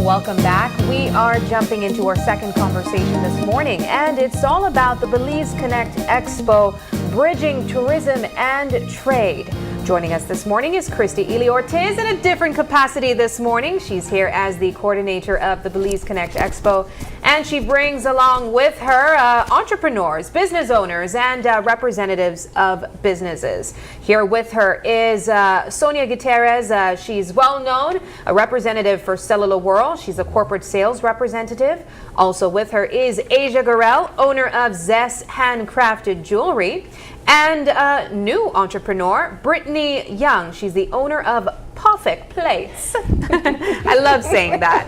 Welcome back. We are jumping into our second conversation this morning, and it's all about the Belize Connect Expo, bridging tourism and trade. Joining us this morning is Christy Ely Ortiz in a different capacity this morning. She's here as the coordinator of the Belize Connect Expo, and she brings along with her entrepreneurs, business owners, and representatives of businesses. Here with her is Sonia Gutierrez. She's well known, a representative for Cellular World. She's a corporate sales representative. Also with her is Asia Gorel, owner of Zest Handcrafted Jewelry. And a new entrepreneur, Brittany Young. She's the owner of Perfect Plates. I love saying that.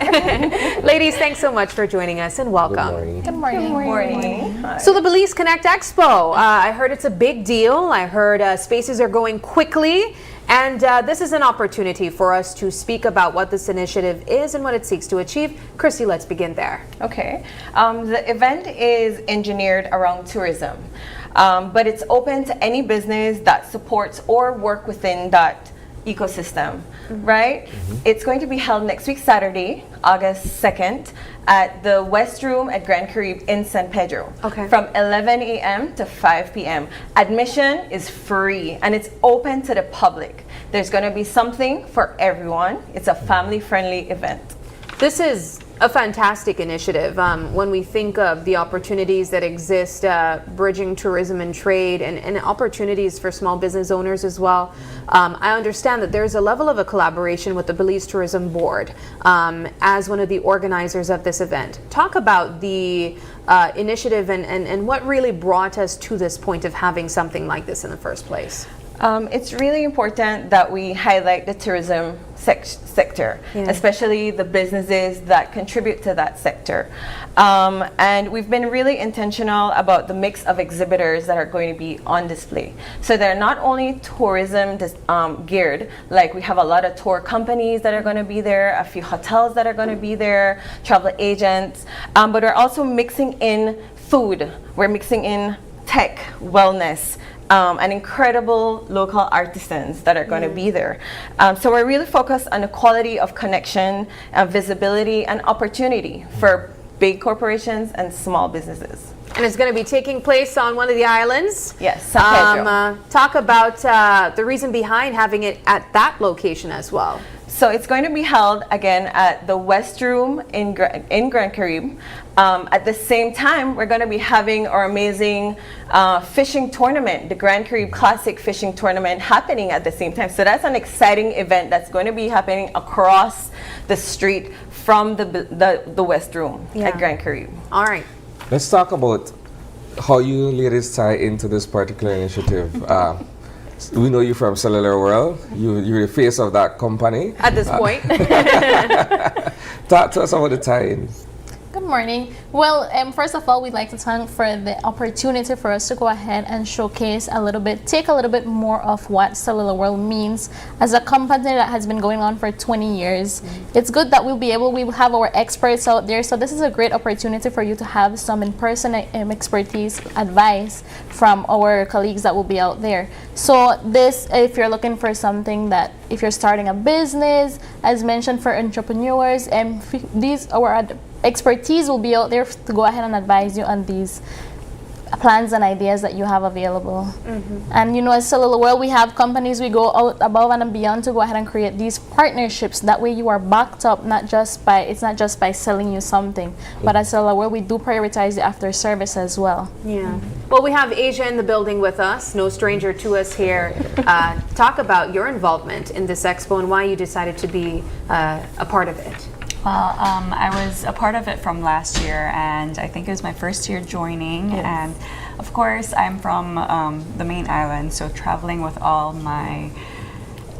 Ladies, thanks so much for joining us and welcome. Good morning. Good morning. So the Belize Connect Expo, I heard it's a big deal. I heard spaces are going quickly. And this is an opportunity for us to speak about what this initiative is and what it seeks to achieve. Christy, let's begin there. Okay. The event is engineered around tourism, but it's open to any business that supports or work within that ecosystem, right? It's going to be held next week, Saturday, August 2nd, at the West Room at Grand Caribe in San Pedro. From 11 a.m. to 5 p.m. Admission is free and it's open to the public. There's going to be something for everyone. It's a family-friendly event. This is a fantastic initiative. When we think of the opportunities that exist, bridging tourism and trade and opportunities for small business owners as well, I understand that there's a level of a collaboration with the Belize Tourism Board as one of the organizers of this event. Talk about the initiative and what really brought us to this point of having something like this in the first place. It's really important that we highlight the tourism sector, especially the businesses that contribute to that sector. And we've been really intentional about the mix of exhibitors that are going to be on display. So they're not only tourism geared, like we have a lot of tour companies that are going to be there, a few hotels that are going to be there, travel agents, but we're also mixing in food, we're mixing in tech, wellness, and incredible local artisans that are going to be there. So we're really focused on the quality of connection, visibility, and opportunity for big corporations and small businesses. And it's going to be taking place on one of the islands. Yes, San Pedro. Talk about the reason behind having it at that location as well. So it's going to be held again at the West Room in Grand Caribe. At the same time, we're going to be having our amazing fishing tournament, the Grand Caribe Classic Fishing Tournament, happening at the same time. So that's an exciting event that's going to be happening across the street from the West Room at Grand Caribe. All right. Let's talk about how you ladies tie into this particular initiative. We know you from Cellular World. You're the face of that company. At this point. Talk to us about the tie-in. Good morning. Well, first of all, we'd like to thank for the opportunity for us to go ahead and showcase a little bit, take a little bit more of what Cellular World means as a company that has been going on for 20 years. It's good that we have our experts out there. So this is a great opportunity for you to have some in-person expertise, advice from our colleagues that will be out there. So this, if you're looking for something that, if you're starting a business, as mentioned for entrepreneurs, our expertise will be out there to go ahead and advise you on these plans and ideas that you have available. And you know, as Cellular World, we have companies, we go out above and beyond to go ahead and create these partnerships. That way you are backed up, it's not just by selling you something, but as Cellular World, we do prioritize the after service as well. Yeah. Well, we have Asia in the building with us, no stranger to us here. Talk about your involvement in this expo and why you decided to be a part of it. Well, I was a part of it from last year, and I think it was my first year joining. Yes. And of course, I'm from the main island, so traveling with all my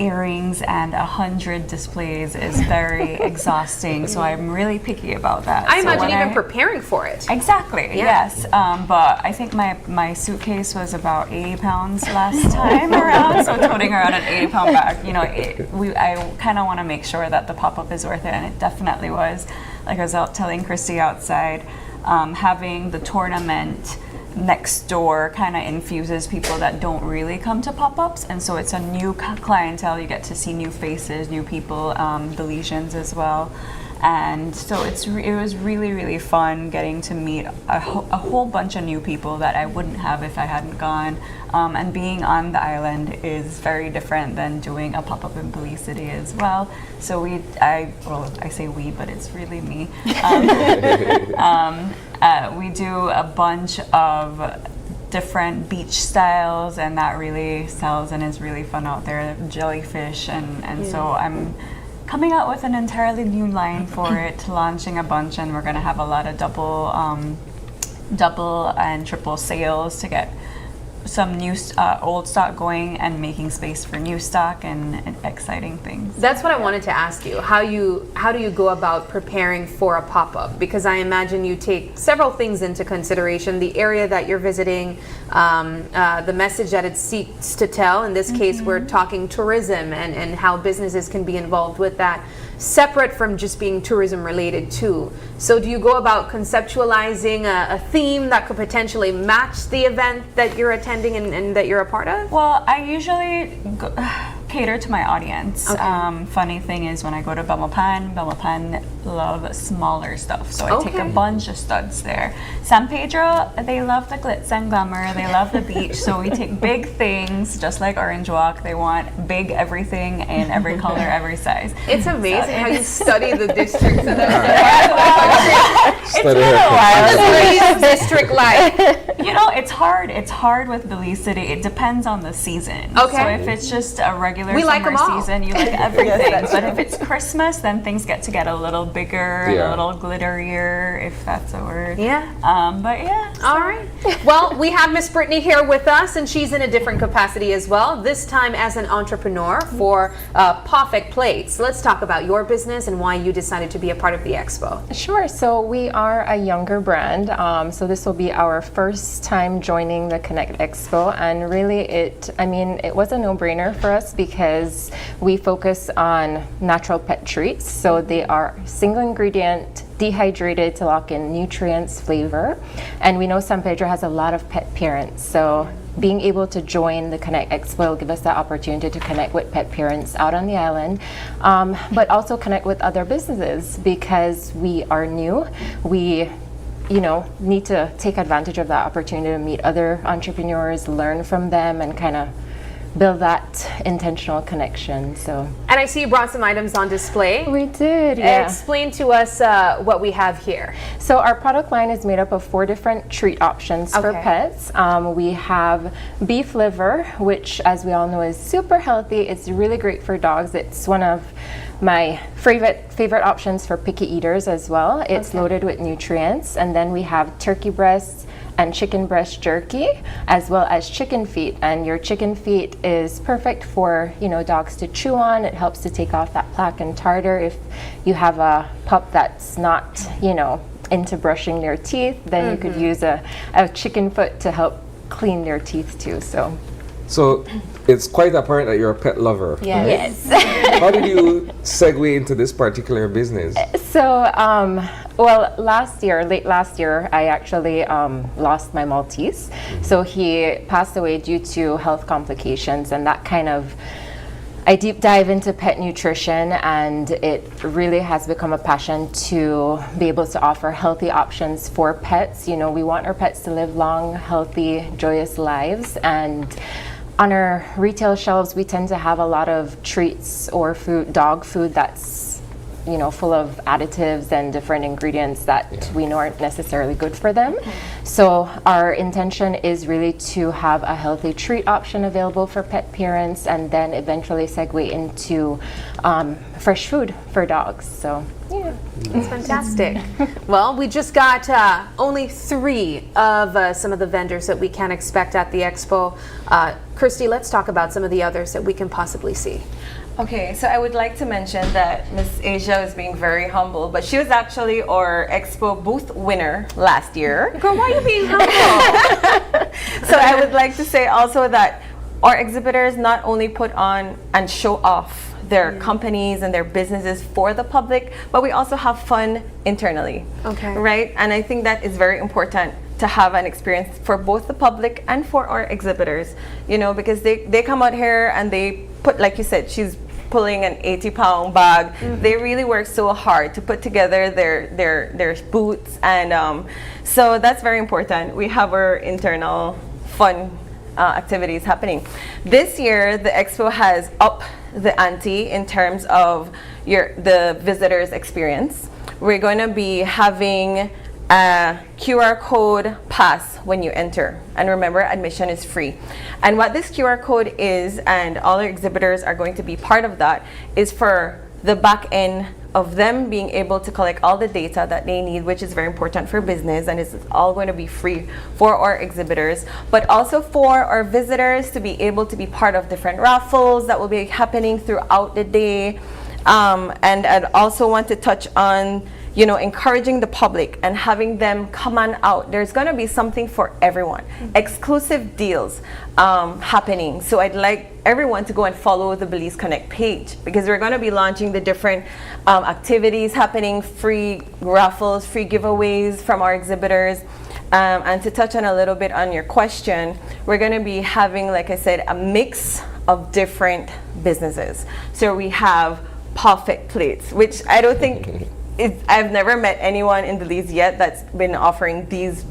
earrings and 100 displays is very exhausting. So I'm really picky about that. I imagine even preparing for it. Exactly. Yeah. Yes. But I think my suitcase was about 80 pounds last time around. So toting around an 80-pound bag, you know, I kind of want to make sure that the pop-up is worth it, and it definitely was. Like I was out telling Christy outside, having the tournament next door kind of infuses people that don't really come to pop-ups, and so it's a new clientele. You get to see new faces, new people, Belizeans as well, and so it was really fun getting to meet a whole bunch of new people that I wouldn't have if I hadn't gone. And being on the island is very different than doing a pop-up in Belize City as well. So I say we, but it's really me. We do a bunch of different beach styles, and that really sells and is really fun out there. Jellyfish, and so I'm coming out with an entirely new line for it, launching a bunch, and we're going to have a lot of double and triple sales to get some new old stock going and making space for new stock and exciting things. That's what I wanted to ask you. How do you go about preparing for a pop-up? Because I imagine you take several things into consideration: the area that you're visiting, the message that it seeks to tell. In this case, we're talking tourism and how businesses can be involved with that, separate from just being tourism related too. So do you go about conceptualizing a theme that could potentially match the event that you're attending and that you're a part of? Well, I usually cater to my audience. Okay. Funny thing is, when I go to Belmopan love smaller stuff, so I take a bunch of studs there. San Pedro, they love the glitz and glamour, they love the beach, so we take big things, just like Orange Walk. They want big everything in every color, every size. It's amazing how you study the districts in the It's been a while. Belize district life. You know, it's hard. It's hard with Belize City. It depends on the season. Okay. So if it's just a regular We like summer 'em all. season, you like everything. that's But true. if it's Christmas, then things get to get a little bigger, a little glitterier, if that's a word. Yeah. But yeah. All right. Well, we have Miss Brittany here with us, and she's in a different capacity as well, this time as an entrepreneur for Perfect Plates. Let's talk about your business and why you decided to be a part of the expo. Sure. So we are a younger brand. So this will be our first time joining the Connect Expo, and really it was a no-brainer for us because we focus on natural pet treats. So they are single ingredient, dehydrated to lock in nutrients, flavor, and we know San Pedro has a lot of pet parents. So being able to join the Connect Expo will give us the opportunity to connect with pet parents out on the island, but also connect with other businesses because we are new. We need to take advantage of that opportunity to meet other entrepreneurs, learn from them, and kind of build that intentional connection. So. And I see you brought some items on display. We did, yeah. Explain to us what we have here. So our product line is made up of 4 different treat options for pets. We have beef liver, which, as we all know, is super healthy. It's really great for dogs. It's one of my favorite options for picky eaters as well. It's loaded with nutrients. And then we have turkey breasts and chicken breast jerky, as well as chicken feet. And your chicken feet is perfect for dogs to chew on. It helps to take off that plaque and tartar. If you have a pup that's not into brushing their teeth, then you could use a chicken foot to help clean their teeth too. So it's quite apparent that you're a pet lover. Yes. How did you segue into this particular business? So, late last year, I actually lost my Maltese. So he passed away due to health complications, and that kind of, I deep dive into pet nutrition, and it really has become a passion to be able to offer healthy options for pets. We want our pets to live long, healthy, joyous lives, and on our retail shelves, we tend to have a lot of treats or dog food that's full of additives and different ingredients that we know aren't necessarily good for them. So our intention is really to have a healthy treat option available for pet parents, and then eventually segue into fresh food for dogs. So yeah, it's fantastic. Well, we just got only 3 of some of the vendors that we can expect at the expo. Kirsty, let's talk about some of the others that we can possibly see. Okay, so I would like to mention that Miss Asia is being very humble, but she was actually our Expo booth winner last year. Girl, why are you being humble? So I would like to say also that our exhibitors not only put on and show off their companies and their businesses for the public, but we also have fun internally. Okay. Right? And I think that is very important to have an experience for both the public and for our exhibitors, because they come out here and they put, like you said, she's pulling an 80-pound bag. They really work so hard to put together their booths, and so that's very important. We have our internal fun activities happening. This year, the expo has upped the ante in terms of the visitors' experience. We're going to be having a QR code pass when you enter, and remember, admission is free. And what this QR code is, and all our exhibitors are going to be part of that, is for the back end of them being able to collect all the data that they need, which is very important for business, and it's all going to be free for our exhibitors, but also for our visitors to be able to be part of different raffles that will be happening throughout the day. And I'd also want to touch on encouraging the public and having them come on out. There's going to be something for everyone. Exclusive deals happening. So I'd like everyone to go and follow the Belize Connect page, because we're going to be launching the different activities happening, free raffles, free giveaways from our exhibitors. And to touch on a little bit on your question, we're going to be having, like I said, a mix of different businesses. So we have perfect plates, which I don't think I've never met anyone in Belize yet that's been offering these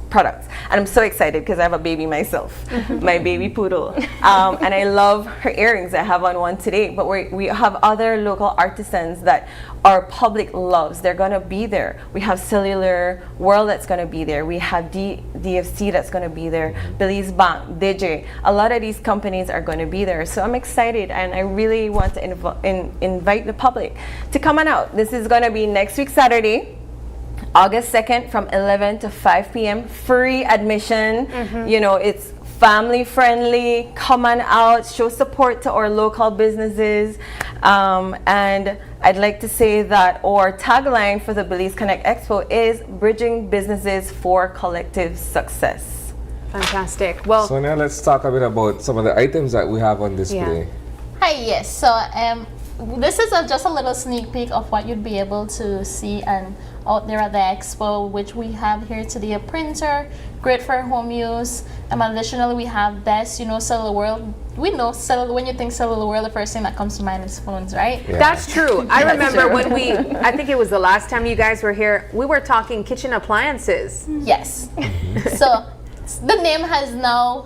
products, and I'm so excited because I have a baby myself, my baby poodle, and I love her earrings. I have on one today, but we have other local artisans that our public loves. They're gonna be there. We have Cellular World that's gonna be there. We have DFC that's gonna be there. Belize Bank, DJ. A lot of these companies are gonna be there. So I'm excited, and I really want to invite the public to come on out. This is gonna be next week, Saturday, August 2nd from 11 to 5 p.m. Free admission. You know, it's family friendly. Come on out, show support to our local businesses. And I'd like to say that our tagline for the Belize Connect Expo is bridging businesses for collective success. Fantastic. Well, so now let's talk a bit about some of the items that we have on display. Hi, yes. So this is just a little sneak peek of what you'd be able to see and out there at the expo, which we have here today a printer, great for home use. Additionally, we have this, you know, Cellular World. We know when you think Cellular World, the first thing that comes to mind is phones, right? Yeah. That's true. I remember when I think it was the last time you guys were here, we were talking kitchen appliances. Yes. So the name has now,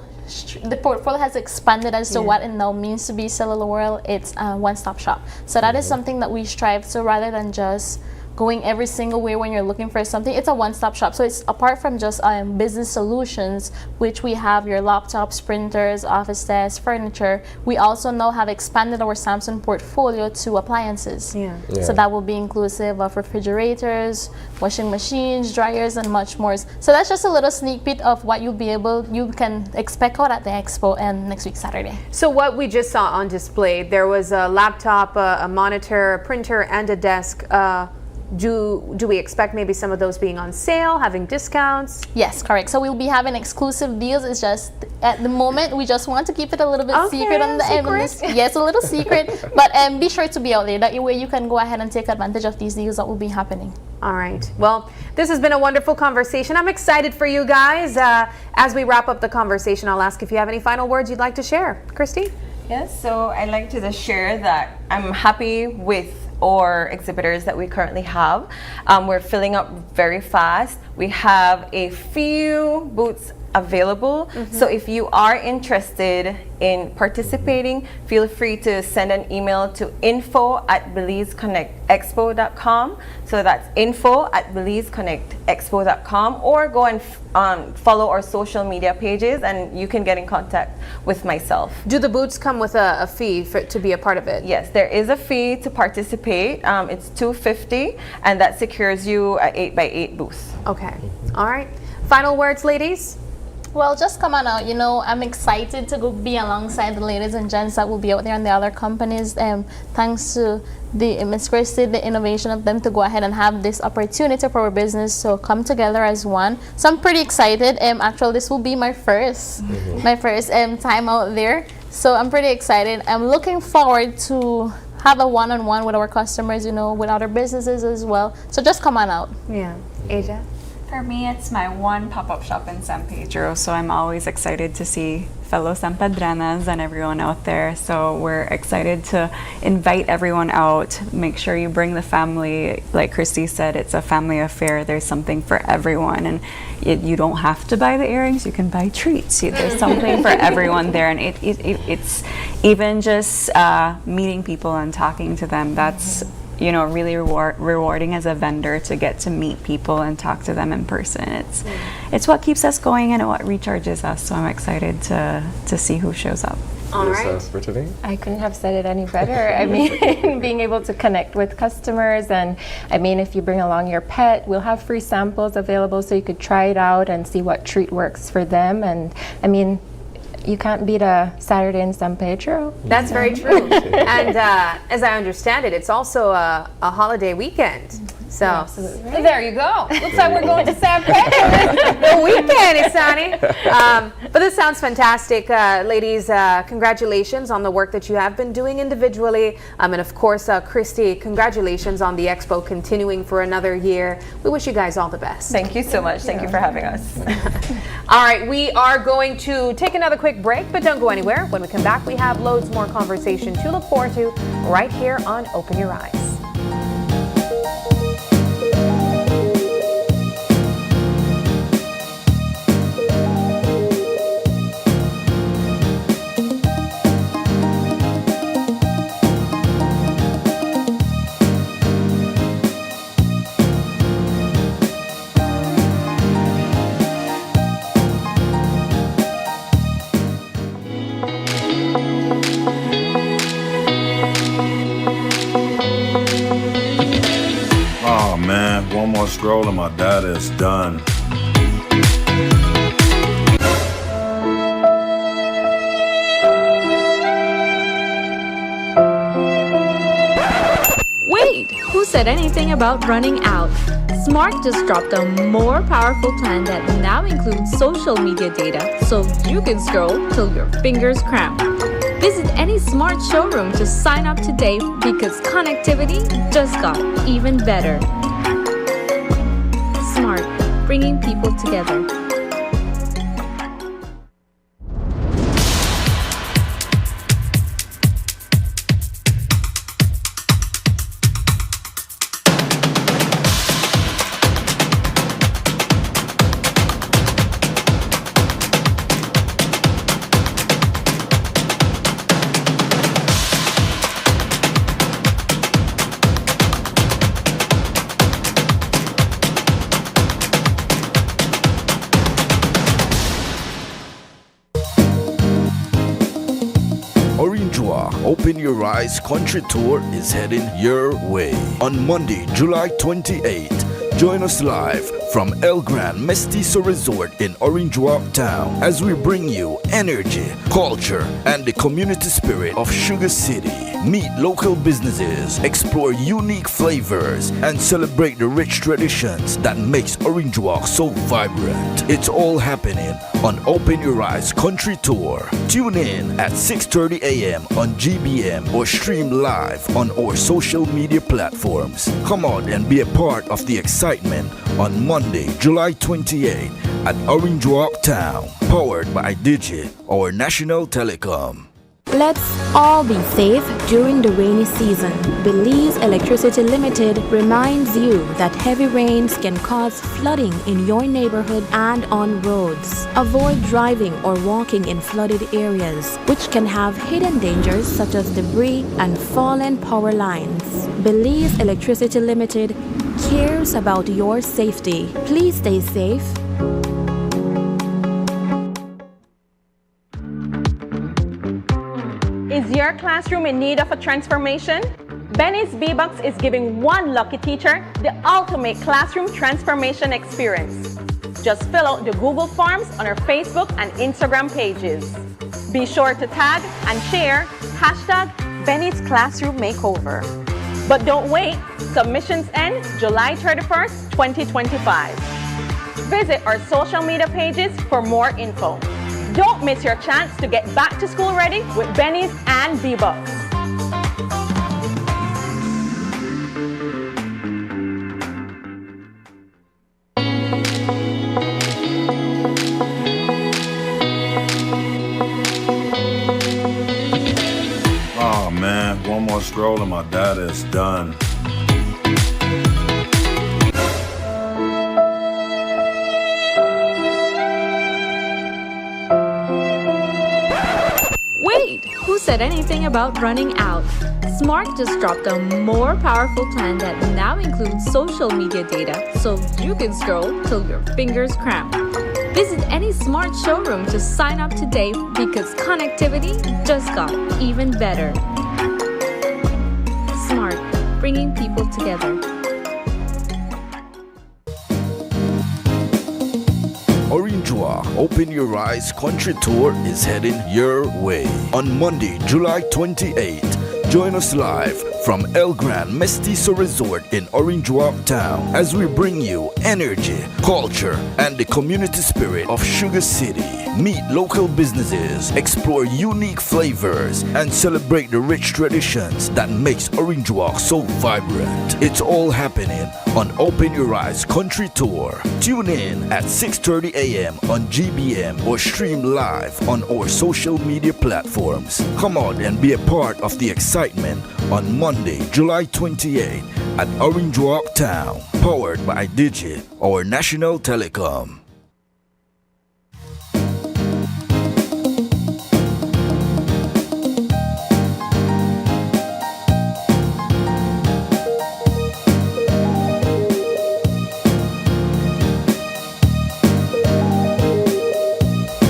the portfolio has expanded as to what it now means to be Cellular World. It's a one-stop shop. So that is something that we strive to, rather than just going every single way when you're looking for something. It's a one-stop shop. So it's apart from just business solutions, which we have your laptops, printers, office desks, furniture, we also now have expanded our Samsung portfolio to appliances. So that will be inclusive of refrigerators, washing machines, dryers, and much more. So that's just a little sneak peek of what you can expect out at the expo and next week Saturday. So what we just saw on display, there was a laptop, a monitor, a printer, and a desk. Do we expect maybe some of those being on sale, having discounts? Yes, correct. So we'll be having exclusive deals. It's just at the moment we just want to keep it a little bit secret on the yes, a little secret. But be sure to be out there. That way you can go ahead and take advantage of these deals that will be happening. All right. Well, this has been a wonderful conversation. I'm excited for you guys. As we wrap up the conversation, I'll ask if you have any final words you'd like to share. Christy? Yes, so I'd like to just share that I'm happy with our exhibitors that we currently have. We're filling up very fast. We have a few booths available. So if you are interested in participating, feel free to send an email to info@BelizeConnectExpo.com. So that's info@BelizeConnectExpo.com, or go and follow our social media pages and you can get in contact with myself. Do the booths come with a fee to be a part of it? Yes, there is a fee to participate. It's $250, and that secures you an 8x8 booth. Okay. All right. Final words, ladies? Well, just come on out. You know, I'm excited to go be alongside the ladies and gents that will be out there and the other companies. Thanks to Miss Christie, the innovation of them to go ahead and have this opportunity for our business to come together as one. So I'm pretty excited. Actually, this will be my first time out there. So I'm pretty excited. I'm looking forward to have a one-on-one with our customers, you know, with other businesses as well. So just come on out. Yeah. Asia? For me, it's my one pop-up shop in San Pedro, so I'm always excited to see fellow San Pedranas and everyone out there. So we're excited to invite everyone out. Make sure you bring the family. Like Christy said, it's a family affair. There's something for everyone, and you don't have to buy the earrings. You can buy treats. There's something for everyone there, and it's even just meeting people and talking to them. That's really rewarding as a vendor to get to meet people and talk to them in person. It's what keeps us going and what recharges us. So I'm excited to see who shows up. All right. For today? I couldn't have said it any better. I mean, being able to connect with customers, and I mean, if you bring along your pet, we'll have free samples available so you could try it out and see what treat works for them. And I mean, you can't beat a Saturday in San Pedro. That's very true. And as I understand it, it's also a holiday weekend. So absolutely. there you go. Looks like we're going to San Pedro the weekend, Isani. But this sounds fantastic. Ladies, congratulations on the work that you have been doing individually. And of course, Christy, congratulations on the expo continuing for another year. We wish you guys all the best. Thank you so much. Thank you for having us. All right, we are going to take another quick break, but don't go anywhere. When we come back, we have loads more conversation to look forward to right here on Open Your Eyes. Oh man, one more scroll and my data is done. Wait, who said anything about running out? Smart just dropped a more powerful plan that now includes social media data, so you can scroll till your fingers cramp. Visit any Smart showroom to sign up today because connectivity just got even better. Smart, bringing people together. Open Your Eyes Country Tour is heading your way. On Monday, July 28th, join us live from El Gran Mestizo Resort in Orange Walk Town as we bring you energy, culture, and the community spirit of Sugar City. Meet local businesses, explore unique flavors, and celebrate the rich traditions that makes Orange Walk so vibrant. It's all happening on Open Your Eyes Country Tour. Tune in at 6:30 a.m. on GBM or stream live on our social media platforms. Come on and be a part of the excitement on Monday, July 28th at Orange Walk Town, powered by Digi, our national telecom. Let's all be safe during the rainy season. Belize Electricity Limited reminds you that heavy rains can cause flooding in your neighborhood and on roads. Avoid driving or walking in flooded areas, which can have hidden dangers such as debris and fallen power lines. Belize Electricity Limited cares about your safety. Please stay safe. Is your classroom in need of a transformation? Benny's B-Box is giving one lucky teacher the ultimate classroom transformation experience. Just fill out the Google Forms on our Facebook and Instagram pages. Be sure to tag and share hashtag Benny's Classroom Makeover. But don't wait, submissions end July 31st, 2025. Visit our social media pages for more info. Don't miss your chance to get back to school ready with Benny's and B-Box. Oh man, one more scroll and my data is done. Wait, who said anything about running out? Smart just dropped a more powerful plan that now includes social media data, so you can scroll till your fingers cramp. Visit any Smart showroom to sign up today because connectivity just got even better. Smart, bringing people together. Orange Walk Open Your Eyes Country Tour is heading your way. On Monday, July 28th, Join us live from El Gran Mestizo Resort in Orange Walk Town as we bring you energy, culture, and the community spirit of Sugar City. Meet local businesses, explore unique flavors, and celebrate the rich traditions that makes Orange Walk so vibrant. It's all happening on Open Your Eyes Country Tour. Tune in at 6:30 a.m. on GBM or stream live on our social media platforms. Come on and be a part of the excitement on Monday, July 28th at Orange Walk Town, powered by Digi, our national telecom.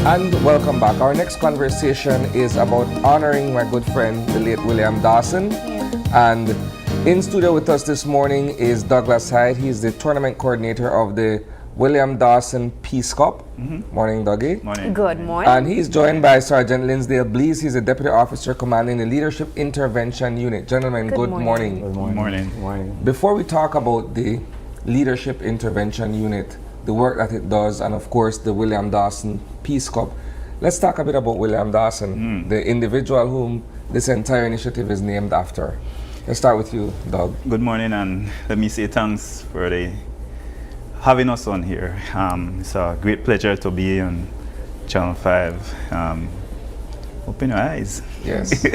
And welcome back. Our next conversation is about honoring my good friend, the late William Dawson. And in studio with us this morning is Douglas Hyde. He's the tournament coordinator of the William Dawson Peace Cup. Morning, Dougie. Morning. Good morning. And he's joined by Sergeant Linsdale Belize. He's a deputy officer commanding the Leadership Intervention Unit. Gentlemen, good morning. Good morning. Before we talk about the Leadership Intervention Unit, the work that it does, and of course the William Dawson Peace Cup, let's talk a bit about William Dawson, the individual whom this entire initiative is named after. Let's start with you, Doug. Good morning, and let me say thanks for having us on here. It's a great pleasure to be on Channel 5. Open your eyes. Yes.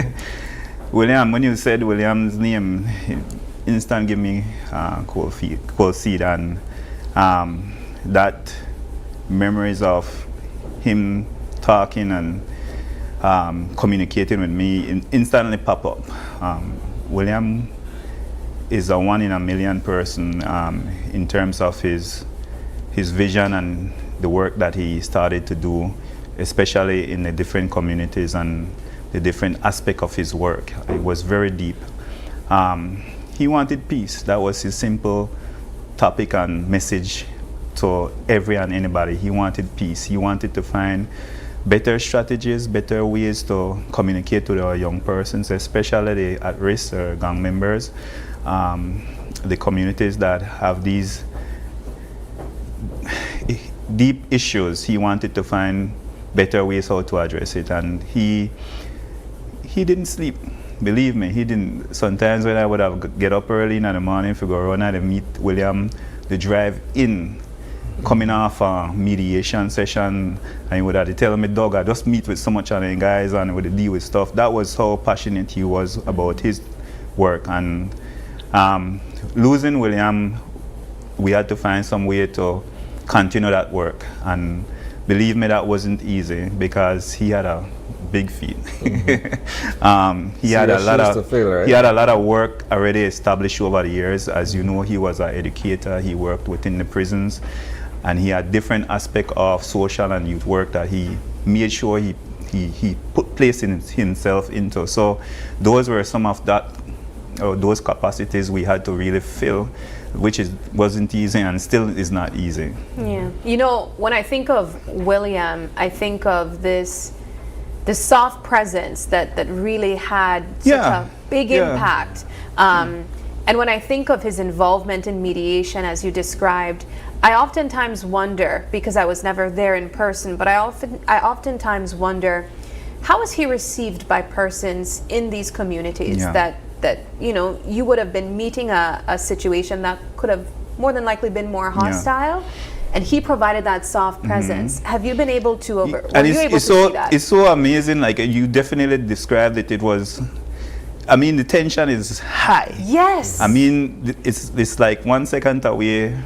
William, when you said William's name, it instant give me cold feet, and that memories of him talking and communicating with me instantly pop up. William is a 1 in a million person in terms of his vision and the work that he started to do, especially in the different communities and the different aspect of his work. It was very deep. He wanted peace. That was his simple topic and message to every and anybody. He wanted peace. He wanted to find better strategies, better ways to communicate to our young persons, especially the at-risk or gang members, the communities that have these deep issues. He wanted to find better ways how to address it, and he didn't sleep. Believe me, he didn't. Sometimes when I would have get up early in the morning to go around and meet William, the drive in, coming off a mediation session, and he would have to tell me, Doug, I just meet with so much of the guys and would deal with stuff. That was how passionate he was about his work. And losing William, we had to find some way to continue that work. And believe me, that wasn't easy because he had a big feet. He had a lot of he had a lot of work already established over the years. As you know, he was an educator. He worked within the prisons, and he had different aspects of social and youth work that he made sure he put place in himself into. So those were some of those capacities we had to really fill, which wasn't easy and still is not easy. Yeah. You know, when I think of William, I think of the soft presence that really had such a big impact. And when I think of his involvement in mediation, as you described, I oftentimes wonder, because I was never there in person, but I oftentimes wonder, how is he received by persons in these communities that you know, you would have been meeting a situation that could have more than likely been more hostile, and he provided that soft presence. Have you been able to see that? It's so amazing. Like you definitely described it. It was, I mean, the tension is high. Yes. I mean, it's like 1 second away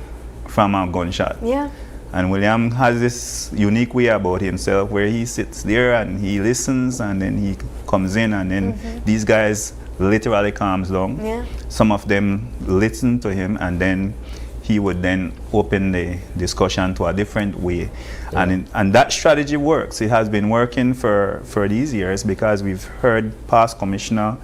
from a gunshot. Yeah. And William has this unique way about himself where he sits there and he listens, and then he comes in, and then these guys literally calms down. Yeah. Some of them listen to him, and then he would then open the discussion to a different way. Yeah. And that strategy works. It has been working for these years, because we've heard past commissioner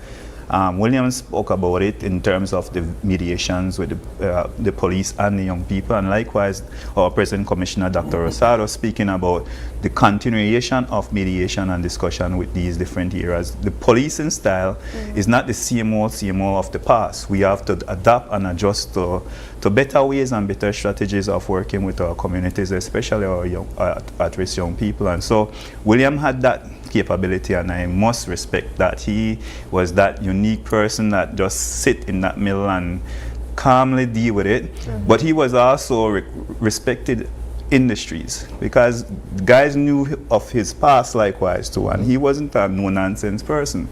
William spoke about it in terms of the mediations with the police and the young people, and likewise our President Commissioner Dr. Rosado speaking about the continuation of mediation and discussion with these different areas. The policing style is not the same old of the past. We have to adapt and adjust to better ways and better strategies of working with our communities, especially our young, at-risk young people. And so William had that capability, and I must respect that. He was that unique person that just sit in that middle and calmly deal with it. But he was also respected in the streets because guys knew of his past likewise too, and he wasn't a no-nonsense person.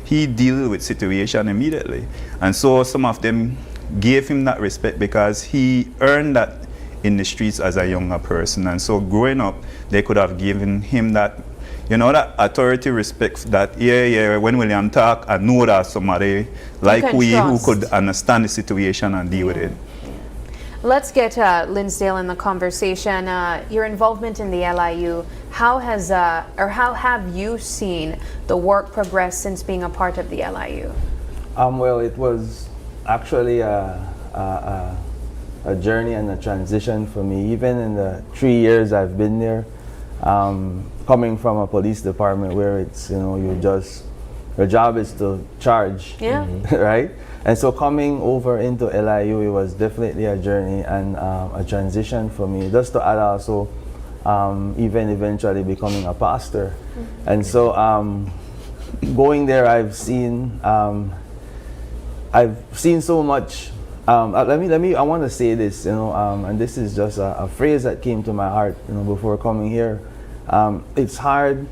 He dealt with situation immediately, and so some of them gave him that respect because he earned that in the streets as a younger person. And so growing up, they could have given him that, you know, that authority respect that, when William talk, I know that somebody like we who could understand the situation and deal with it. Let's get Linsdale in the conversation. Your involvement in the LIU, how have you seen the work progress since being a part of the LIU? Well, it was actually a journey and a transition for me. Even in the 3 years I've been there, coming from a police department where it's, you know, your job is to charge, right? And so coming over into LIU, it was definitely a journey and a transition for me, just to add also even eventually becoming a pastor. And so going there, I've seen so much. I want to say this, you know, and this is just a phrase that came to my heart, you know, before coming here. It's hard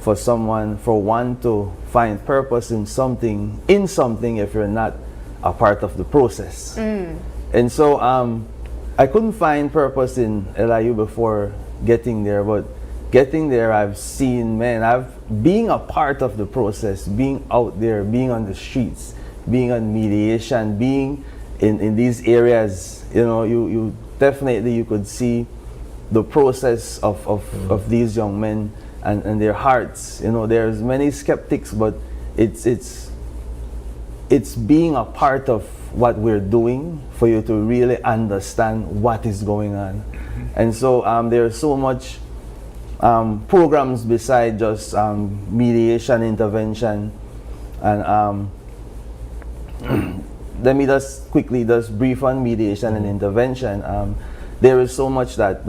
for one to find purpose in something if you're not a part of the process. And so I couldn't find purpose in LIU before getting there, but getting there, I've seen, being a part of the process, being out there, being on the streets, being on mediation, being in these areas, you know, you definitely, you could see the process of these young men and their hearts. You know, there's many skeptics, but it's being a part of what we're doing for you to really understand what is going on. And so there's so much programs beside just mediation, intervention, and let me just quickly brief on mediation and intervention. There is so much that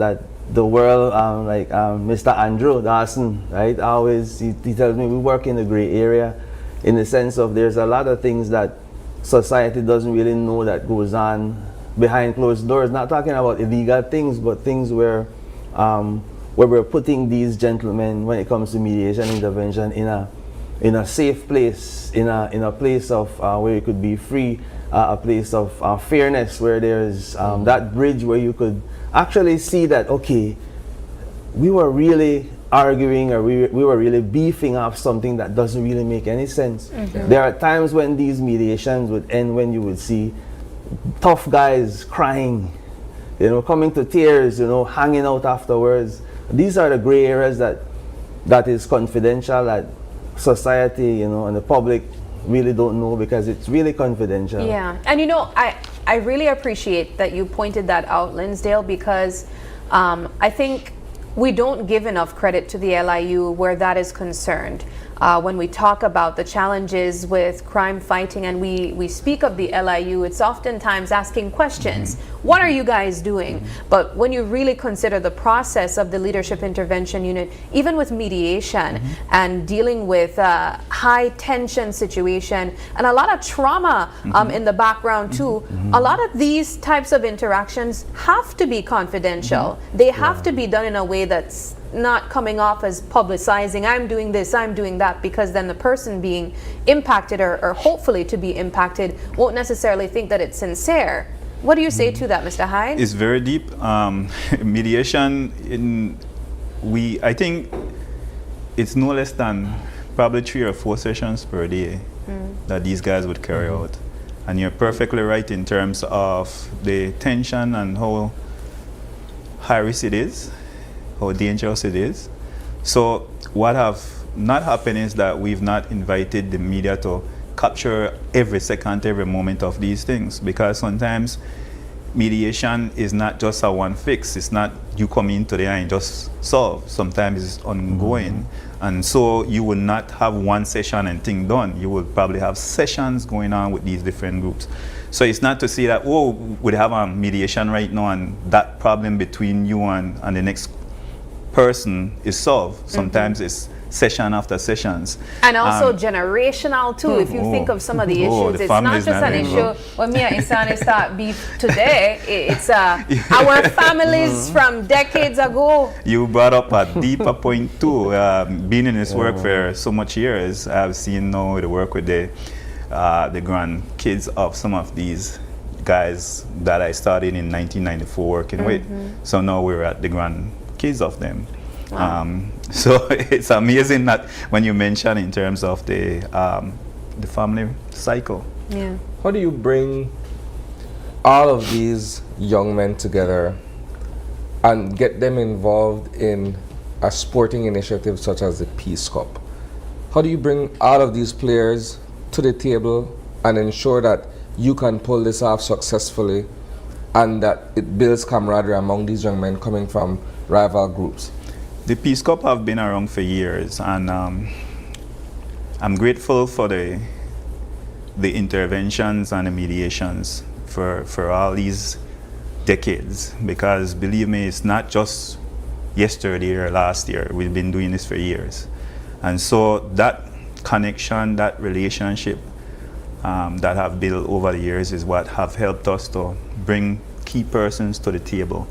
the world, like Mr. Andrew Dawson, right? He tells me we work in the gray area, in the sense of there's a lot of things that society doesn't really know that goes on behind closed doors. Not talking about illegal things, but things where we're putting these gentlemen, when it comes to mediation intervention, in a safe place, in a place of where you could be free, a place of fairness, where there's that bridge where you could actually see that, okay, we were really arguing, or we were really beefing off something that doesn't really make any sense. There are times when these mediations would end when you would see tough guys crying, you know, coming to tears, you know, hanging out afterwards. These are the gray areas that is confidential, that society, you know, and the public really don't know because it's really confidential. Yeah, and you know, I really appreciate that you pointed that out, Linsdale, because I think we don't give enough credit to the LIU where that is concerned. When we talk about the challenges with crime fighting and we speak of the LIU, it's oftentimes asking questions. What are you guys doing? But when you really consider the process of the Leadership Intervention Unit, even with mediation and dealing with high tension situation and a lot of trauma in the background too, a lot of these types of interactions have to be confidential. They have to be done in a way that's not coming off as publicizing, I'm doing this, I'm doing that, because then the person being impacted or hopefully to be impacted won't necessarily think that it's sincere. What do you say to that, Mr. Hyde? It's very deep. Mediation, I think it's no less than probably 3 or 4 sessions per day that these guys would carry out. And you're perfectly right in terms of the tension and how high risk it is, how dangerous it is. So what have not happened is that we've not invited the media to capture every second, every moment of these things, because sometimes mediation is not just a one fix. It's not you come in today and just solve. Sometimes it's ongoing. And so you will not have one session and thing done. You will probably have sessions going on with these different groups. So it's not to say that, oh, we have a mediation right now and that problem between you and the next person is solved. Sometimes it's session after sessions. And also generational too. If you think of some of the issues, it's not just an issue when me and Isani start beef today. It's our families from decades ago. You brought up a deeper point too. Being in this work for so much years, I've seen now the work with the grandkids of some of these guys that I started in 1994 working with. So now we're at the grandkids of them. Wow. So it's amazing that when you mention in terms of the family cycle. Yeah. How do you bring all of these young men together and get them involved in a sporting initiative such as the Peace Cup? How do you bring all of these players to the table and ensure that you can pull this off successfully and that it builds camaraderie among these young men coming from rival groups? The Peace Cup have been around for years, and I'm grateful for the interventions and the mediations for all these decades, because believe me, it's not just yesterday or last year. We've been doing this for years. And so that connection, that relationship that have built over the years is what have helped us to bring key persons to the table.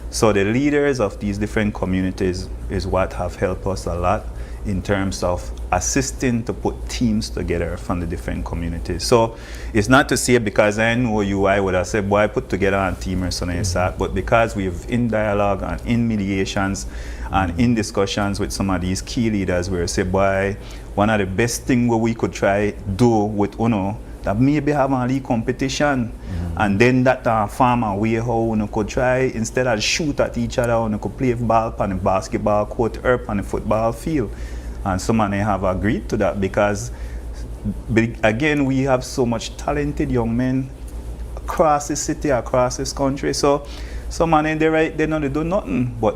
So the leaders of these different communities is what have helped us a lot in terms of assisting to put teams together from the different communities. So it's not to say because I know you, I would have said, boy, I put together a team or something like that, but because we've in dialogue and in mediations and in discussions with some of these key leaders, we say, boy, one of the best things we could try do with UNO, that maybe have a league competition, and then that farmer way how you could try, instead of shoot at each other, you could play ball on the basketball court or on the football field. And some of them have agreed to that because, again, we have so much talented young men across the city, across this country. So some of them, they do nothing but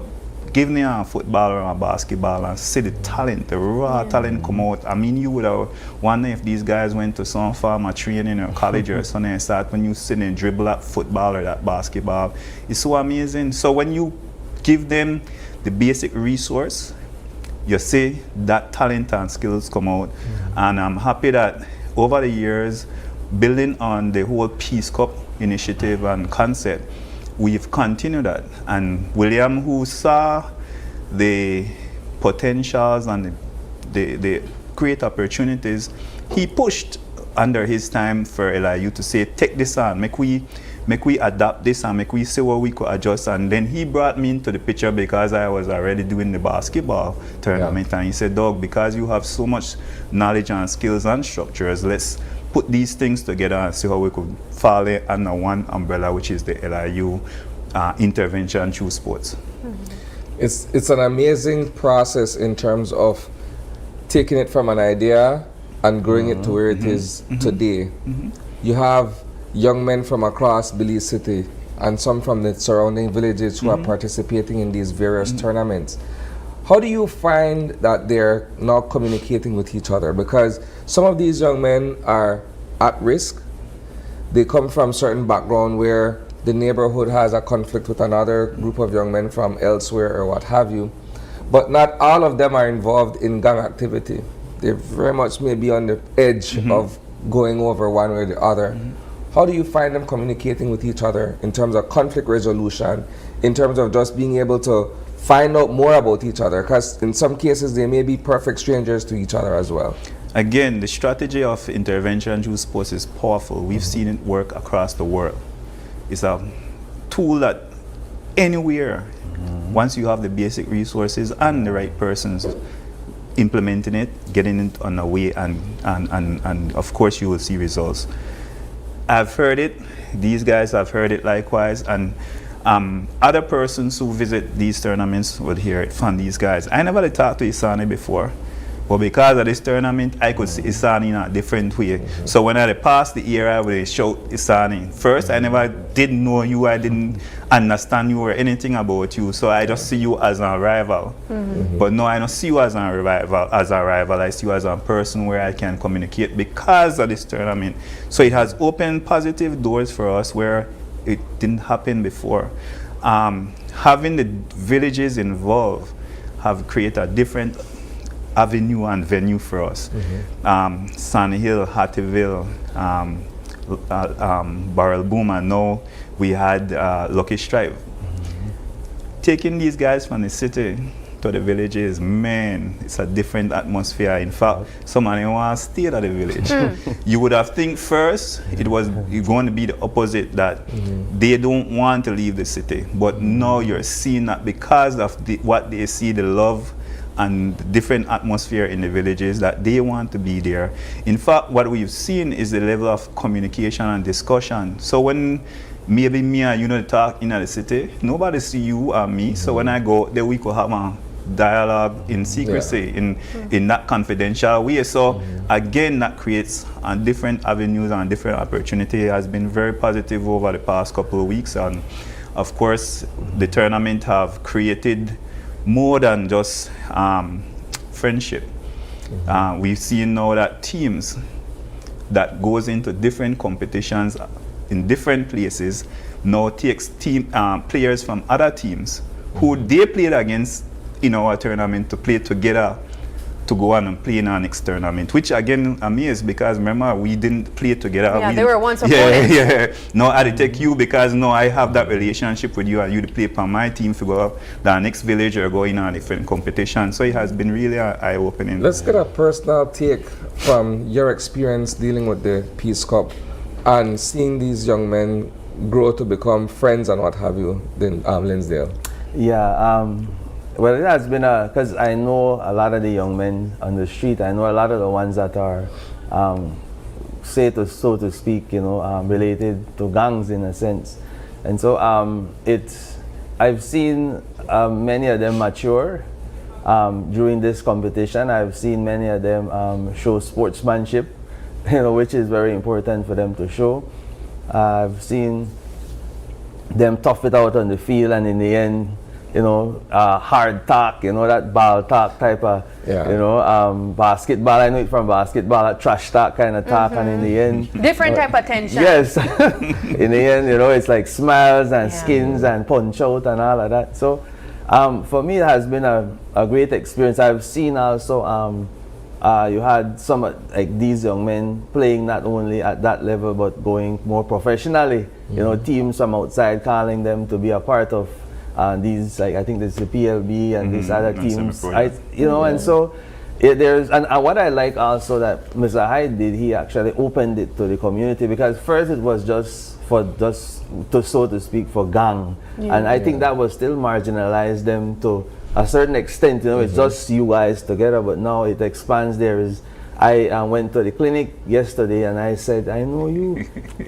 give me a football or a basketball and see the talent, the raw talent come out. I mean, you would have wonder if these guys went to some farmer training or college or something and start when you sit and dribble that football or that basketball. It's so amazing. So when you give them the basic resource, you see that talent and skills come out. And I'm happy that over the years, building on the whole Peace Cup initiative and concept, we've continued that. And William, who saw the potentials and the great opportunities, he pushed under his time for LIU to say, take this on, make we adapt this and make we see what we could adjust. And then he brought me into the picture because I was already doing the basketball tournament. And he said, Doug, because you have so much knowledge and skills and structures, let's put these things together and see how we could fall under one umbrella, which is the LIU intervention through sports. It's an amazing process in terms of taking it from an idea and growing it to where it is today. You have young men from across Belize City and some from the surrounding villages who are participating in these various tournaments. How do you find that they're now communicating with each other? Because some of these young men are at risk. They come from certain background where the neighborhood has a conflict with another group of young men from elsewhere or what have you. But not all of them are involved in gang activity. They very much may be on the edge of going over one way or the other. How do you find them communicating with each other in terms of conflict resolution, in terms of just being able to find out more about each other? Because in some cases, they may be perfect strangers to each other as well. Again, the strategy of intervention through sports is powerful. We've seen it work across the world. It's a tool that anywhere, once you have the basic resources and the right persons implementing it, getting it on the way, and of course you will see results. I've heard it, these guys have heard it likewise, and other persons who visit these tournaments would hear it from these guys. I never talked to Isani before, But because of this tournament, I could see Isani in a different way. So when I passed the era where they shout Isani, first I never did know you, I didn't understand you or anything about you. So I just see you as a rival. But no, I don't see you as a rival. I see you as a person where I can communicate because of this tournament. So it has opened positive doors for us where it didn't happen before. Having the villages involved have created a different avenue and venue for us. Sunny Hill, Hattieville, Barrel Boom, and now we had Lucky Stripe. Taking these guys from the city to the villages, man, it's a different atmosphere. In fact, somebody wants to stay at the village. You would have think first it was going to be the opposite, that they don't want to leave the city. But now you're seeing that because of what they see, the love and the different atmosphere in the villages, that they want to be there. In fact, what we've seen is the level of communication and discussion. So when maybe me and you talk in the city, nobody see you and me. So when I go there, we could have a dialogue in secrecy, in that confidential way. So again, that creates different avenues and different opportunity. Has been very positive over the past couple of weeks, and of course the tournament have created more than just friendship. We've seen now that teams that goes into different competitions in different places now takes players from other teams who they played against in our tournament to play together to go on and play in our next tournament, which again amazed, because remember we didn't play together. Yeah, they were once opponents. Yeah. No, I take you because no, I have that relationship with you and you to play for my team to go up the next village or go in a different competition. So it has been really eye-opening. Let's get a personal take from your experience dealing with the Peace Cup and seeing these young men grow to become friends and what have you in Linsdale. Yeah, well, it has been because I know a lot of the young men on the street. I know a lot of the ones that are, so to speak, related to gangs in a sense. And so I've seen many of them mature during this competition. I've seen many of them show sportsmanship, which is very important for them to show. I've seen them tough it out on the field, and in the end, hard talk, that ball talk type of, basketball. I know it from basketball, that trash talk kind of talk, and in the end, different type of tension. Yes, in the end, it's like smiles and skins and punch out and all of that. So, for me, it has been a great experience. I've seen also, you had some like these young men playing not only at that level but going more professionally. Teams from outside calling them to be a part of. These, like I think there's the PLB and these other teams, and so and what I like also that Mr. Hyde did, he actually opened it to the community, because first it was just to so to speak for gang, and I think that was still marginalized them to a certain extent. It's just you guys together, but now it expands. I went to the clinic yesterday and I said, I know you,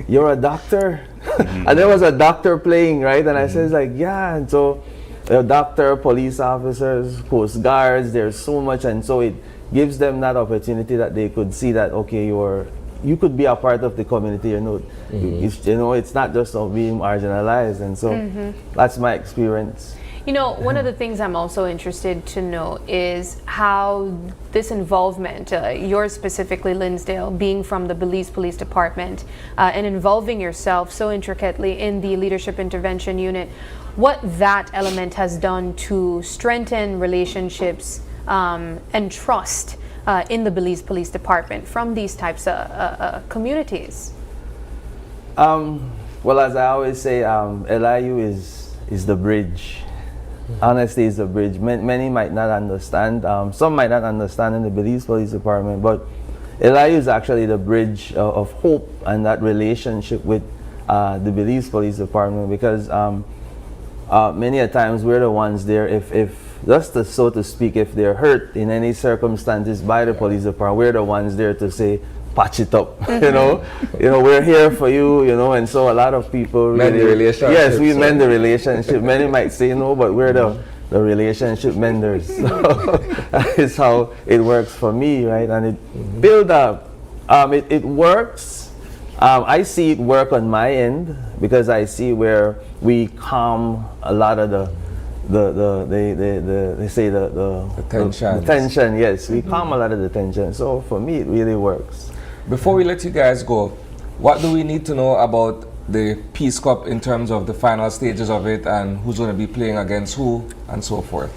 you're a doctor. And there was a doctor playing, right? And I said, yeah. And so a doctor, police officers, coast guards, there's so much. And so it gives them that opportunity that they could see that, okay, you could be a part of the community. It's not just being marginalized. And so that's my experience. One of the things I'm also interested to know is how this involvement, yours specifically, Linsdale, being from the Belize Police Department, and involving yourself so intricately in the Leadership Intervention Unit, what that element has done to strengthen relationships and trust in the Belize Police Department from these types of communities. Well, as I always say, LIU is the bridge. Honestly, it's a bridge. Many might not understand. Some might not understand in the Belize Police Department, but LIU is actually the bridge of hope and that relationship with the Belize Police Department, because many a times we're the ones there, if just to, so to speak, if they're hurt in any circumstances by the police department, we're the ones there to say, patch it up, we're here for you, and so a lot of people mend the relationship. Yes, we mend the relationship. Many might say no, but we're the the relationship menders. So that is how it works for me, right? And it build up. It works. I see it work on my end because I see where we calm a lot of the tension. Yes, we calm a lot of the tension. So for me, it really works. Before we let you guys go, what do we need to know about the Peace Cup in terms of the final stages of it and who's going to be playing against who and so forth?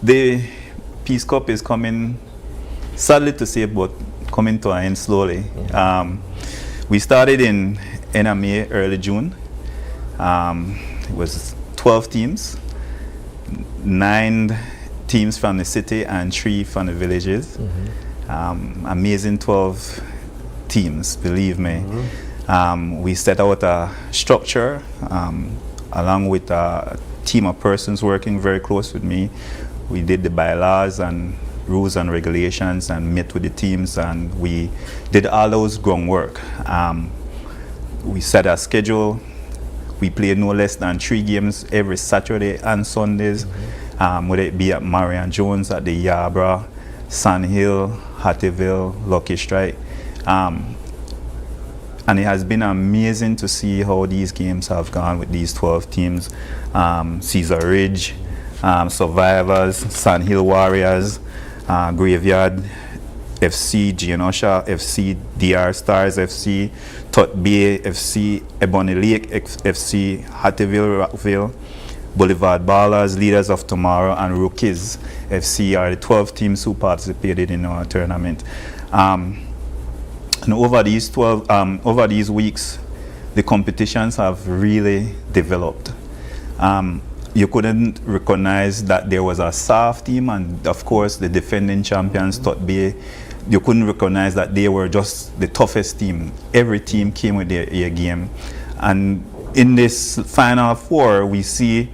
The Peace Cup is coming, sadly to say, but coming to an end slowly. We started in end of May, early June. It was 12 teams, 9 teams from the city and 3 from the villages. Amazing 12 teams, believe me. We set out a structure along with a team of persons working very close with me. We did the bylaws and rules and regulations and met with the teams, and we did all those groundwork. We set a schedule. We played no less than 3 games every Saturday and Sundays, whether it be at Marion Jones, at the Yarborough, Sand Hill, Hattieville, Lucky Strike. And it has been amazing to see how these games have gone with these 12 teams. Cesar Ridge, Survivors, Sand Hill Warriors, Graveyard FC, Gianosha FC, DR Stars FC, Tut Bay FC, Ebony Lake FC, Hattieville, Rockville, Boulevard Ballers, Leaders of Tomorrow, and Rookies FC are the 12 teams who participated in our tournament. And over these weeks, the competitions have really developed. You couldn't recognize that there was a soft team, and of course the defending champions, Tut Bay, you couldn't recognize that they were just the toughest team. Every team came with their game. And in this Final Four, we see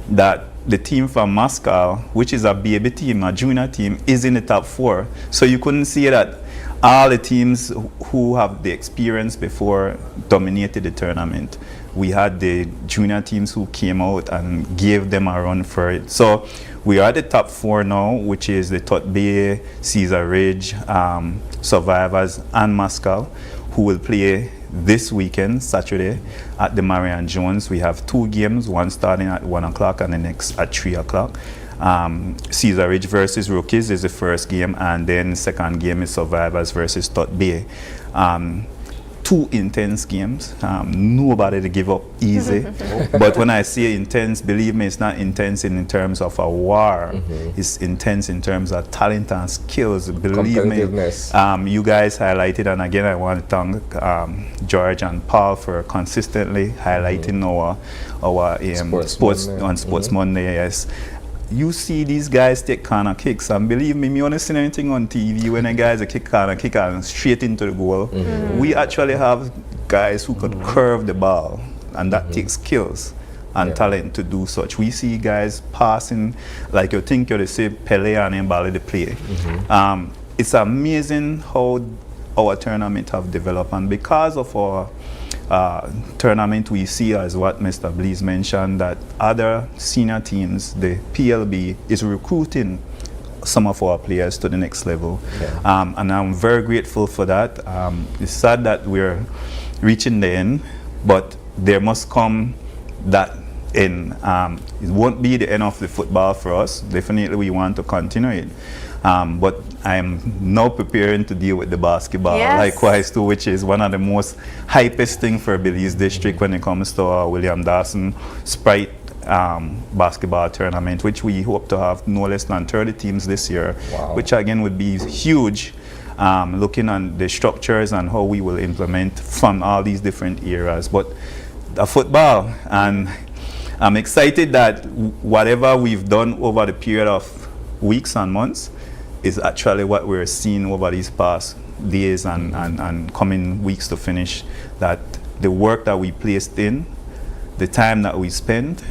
that the team from Moscow, which is a baby team, a junior team, is in the top 4. So you couldn't see that all the teams who have the experience before dominated the tournament. We had the junior teams who came out and gave them a run for it. So we are at the top 4 now, which is the Tut Bay, Cesar Ridge, Survivors, and Moscow, who will play this weekend, Saturday, at the Marion Jones. We have 2 games, one starting at 1 o'clock and the next at 3 o'clock. Cesar Ridge versus Rookies is the first game, and then the second game is Survivors versus Tut Bay. 2 intense games. Nobody to give up easy. But when I say intense, believe me, it's not intense in terms of a war. It's intense in terms of talent and skills. Believe me. You guys highlighted, and again, I want to thank George and Paul for consistently highlighting our sports on Sports Monday. Yes. You see these guys take corner kicks, and believe me, me only seen anything on TV when a guys kick corner kick and straight into the goal. We actually have guys who could curve the ball, and that takes skills and talent to do such. We see guys passing like you think you're the same Pele and Mbale to play. It's amazing how our tournament have developed, and because of our tournament, we see, as what Mr. Belize mentioned, that other senior teams, the PLB, is recruiting some of our players to the next level. And I'm very grateful for that. It's sad that we're reaching the end, but there must come that end. It won't be the end of the football for us. Definitely we want to continue it. But I'm now preparing to deal with the basketball, likewise too, which is one of the most hypest thing for Belize District when it comes to our William Dawson Sprite basketball tournament, which we hope to have no less than 30 teams this year, which again would be huge, looking at the structures and how we will implement from all these different eras. But the football, and I'm excited that whatever we've done over the period of weeks and months is actually what we're seeing over these past days and coming weeks to finish, that the work that we placed in, the time that we spent,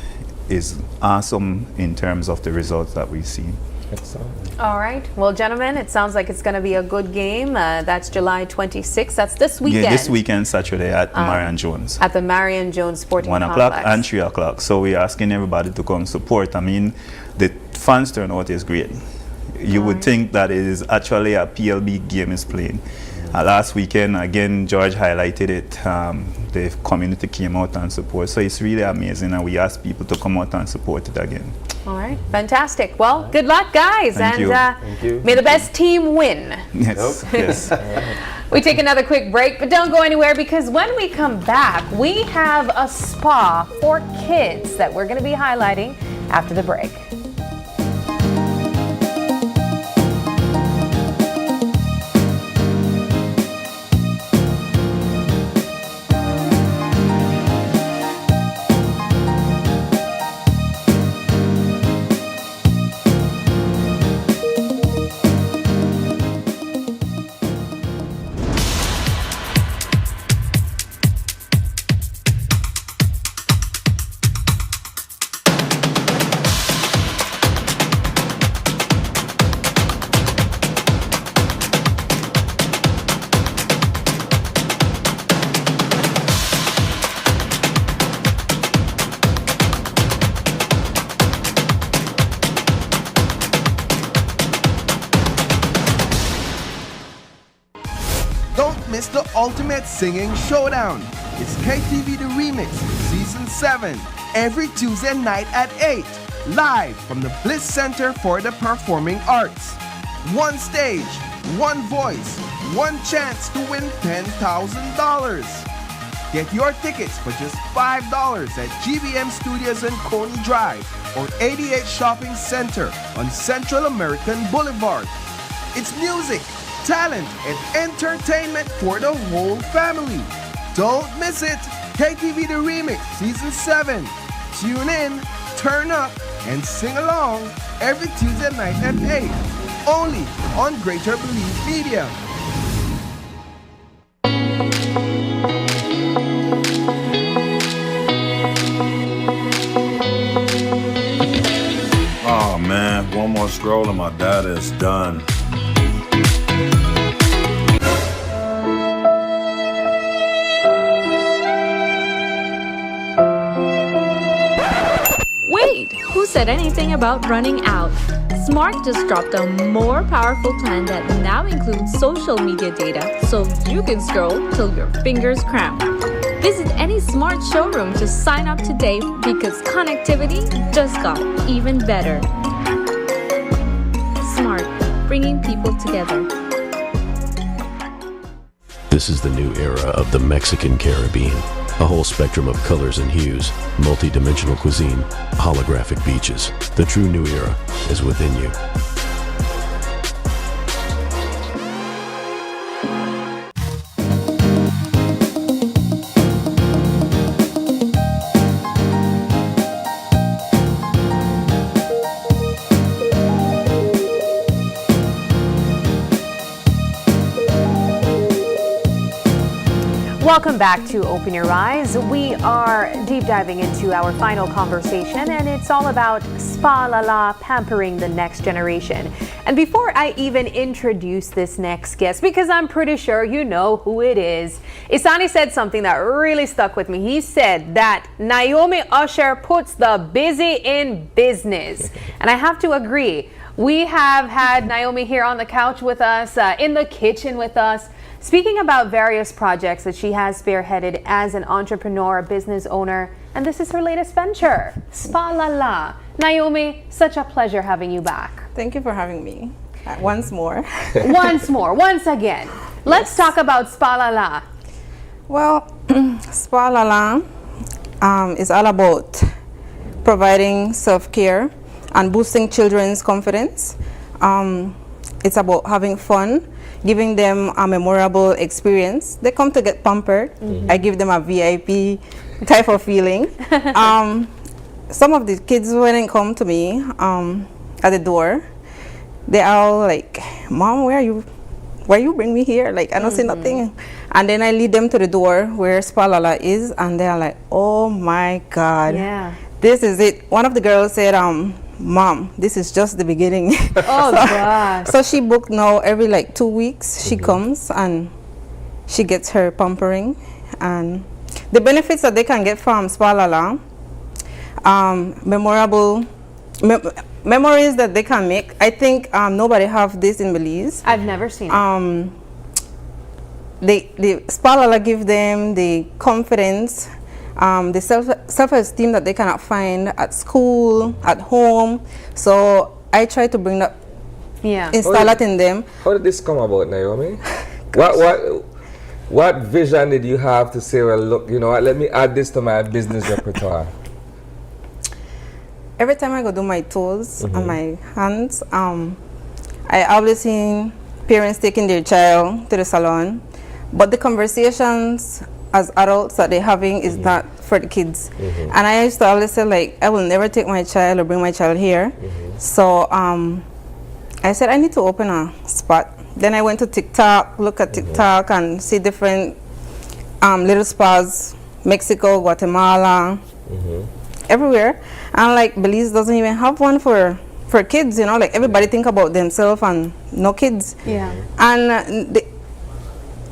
is awesome in terms of the results that we see. Excellent. All right. Well, gentlemen, it sounds like it's going to be a good game. That's July 26th. That's this weekend. Yeah, this weekend, Saturday at Marion Jones. At the Marion Jones Sporting 1 Complex. o'clock and 3 o'clock. So we're asking everybody to come support. I mean, the fans turnout is great. You would think that it is actually a PLB game is playing. Last weekend, again, George highlighted it. The community came out and support. So it's really amazing, and we ask people to come out and support it again. All right. Fantastic. Well, good luck, guys. Thank you. Thank you. May the best team win. Yes, yes. We take another quick break, but don't go anywhere, because when we come back, we have a spa for kids that we're going to be highlighting after the break. Don't miss the ultimate singing showdown. It's KTV The Remix Season 7 every Tuesday night at 8, live from the Bliss Center for the Performing Arts. One stage, one voice, one chance to win $10,000. Get your tickets for just $5 at GBM Studios and Coney Drive or 88 Shopping Center on Central American Boulevard. It's music, talent, and entertainment for the whole family. Don't miss it. KTV The Remix Season 7. Tune in, turn up, and sing along every Tuesday night at 8. Only on Greater Belize Media. Oh man, one more scroll and my data is done. Wait, who said anything about running out? Smart just dropped a more powerful plan that now includes social media data, so you can scroll till your fingers cramp. Visit any Smart showroom to sign up today, because connectivity just got even better. Smart, bringing people together. This is the new era of the Mexican Caribbean. A whole spectrum of colors and hues, multi-dimensional cuisine, holographic beaches. The true new era is within you. Welcome back to Open Your Eyes. We are deep diving into our final conversation, and it's all about Spa La La, pampering the next generation. And before I even introduce this next guest, because I'm pretty sure you know who it is, Isani said something that really stuck with me. He said that Naomi Usher puts the busy in business. And I have to agree. We have had Naomi here on the couch with us, in the kitchen with us, speaking about various projects that she has spearheaded as an entrepreneur, a business owner, and this is her latest venture, Spa La La. Naomi, such a pleasure having you back. Thank you for having me. Once more. Once again. Let's talk about Spa La La. Well, Spa La La is all about providing self-care and boosting children's confidence. It's about having fun, giving them a memorable experience. They come to get pampered. I give them a VIP type of feeling. Some of the kids, when they come to me at the door, they all like, "Mom, why you bring me here? Like, I don't see nothing." And then I lead them to the door where Spa La La is, and they're like, "Oh my God, yeah, this is it." One of the girls said, Mom, this is just the beginning. Oh, gosh. So she booked now every like 2 weeks. She comes and she gets her pampering. And the benefits that they can get from Spa Lala, memories that they can make. I think nobody have this in Belize. I've never seen it. The Spa Lala give them the confidence, the self-esteem that they cannot find at school, at home. So I try to bring that, install that in them. How did this come about, Naomi? What vision did you have to say, well, look, you know what, let me add this to my business repertoire? Every time I go do my toes and my hands, I always see parents taking their child to the salon, but the conversations as adults that they're having is not for the kids. And I used to always say, like, I will never take my child or bring my child here. So I said, I need to open a spot. Then I went to TikTok, look at TikTok and see different little spas, Mexico, Guatemala, everywhere. And like Belize doesn't even have one for kids, you know, like everybody think about themselves and no kids. Yeah. And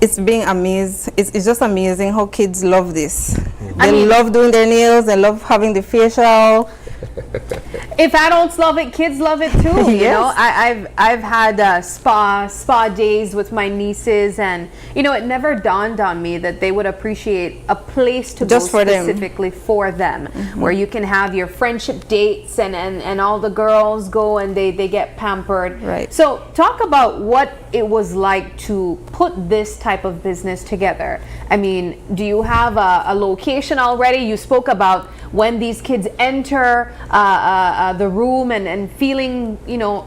it's being amazed. It's just amazing how kids love this. They love doing their nails, they love having the facial. If adults love it, kids love it too. You know, I've had spa days with my nieces, and you know, it never dawned on me that they would appreciate a place to just go for specifically for them, where you can have your friendship dates and all the girls go and they get pampered. Right. So talk about what it was like to put this type of business together. I mean, do you have a location already? You spoke about when these kids enter the room and feeling, you know,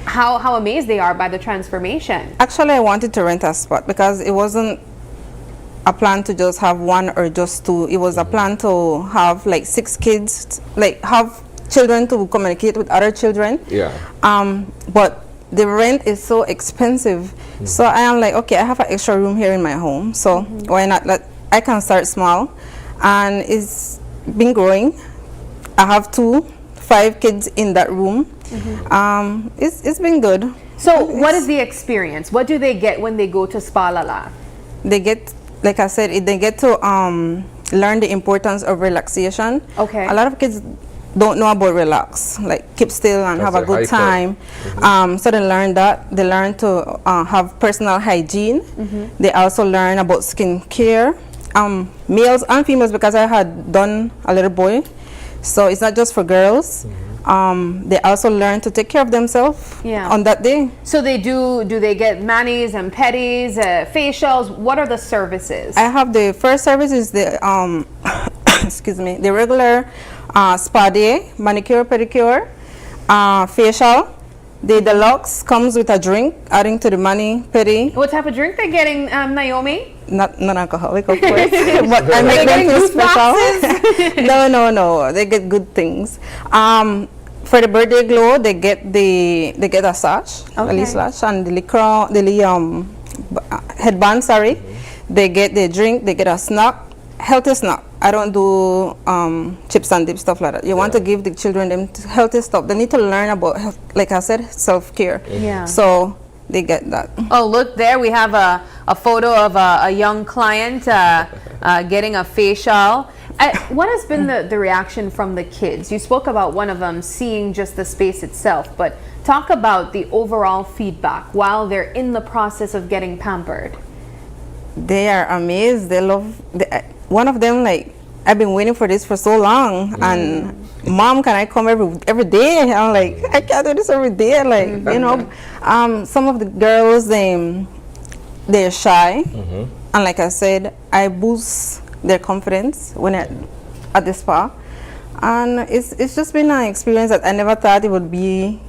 how amazed they are by the transformation. Actually, I wanted to rent a spot because it wasn't a plan to just have one or just two. It was a plan to have like 6 kids, like have children to communicate with other children. Yeah. But the rent is so expensive. So I am like, okay, I have an extra room here in my home. So why not? I can start small, and it's been growing. I have 5 kids in that room. It's been good. So what is the experience? What do they get when they go to Spa Lala? They get, like I said, they get to learn the importance of relaxation. Okay. A lot of kids don't know about relax, like keep still and have a good time. So they learn that. They learn to have personal hygiene. They also learn about skin care, males and females, because I had done a little boy. So it's not just for girls. They also learn to take care of themselves on that day. So they do they get manis and pedis, facials? What are the services? I have the first service is the excuse me, the regular spa day, manicure, pedicure, facial. The deluxe comes with a drink, adding to the mani, pedi. What type of drink they're getting, Naomi? Not non-alcoholic, of course. But I make them feel special. No. They get good things. For the birthday glow, they get a sash, a lip sash, and the headband. Sorry, they get the drink. They get a snack, healthy snack. I don't do chips and dip stuff like that. You want to give the children them healthy stuff. They need to learn about, like I said, self-care. Yeah. So they get that. Oh, look there. We have a photo of a young client getting a facial. What has been the reaction from the kids? You spoke about one of them seeing just the space itself, but talk about the overall feedback while they're in the process of getting pampered. They are amazed. They love one of them, like, I've been waiting for this for so long, and Mom, can I come every day? I'm like, I can't do this every day. Like, you know, some of the girls, they're shy, and like I said, I boost their confidence when at the spa, and it's just been an experience that I never thought it would be.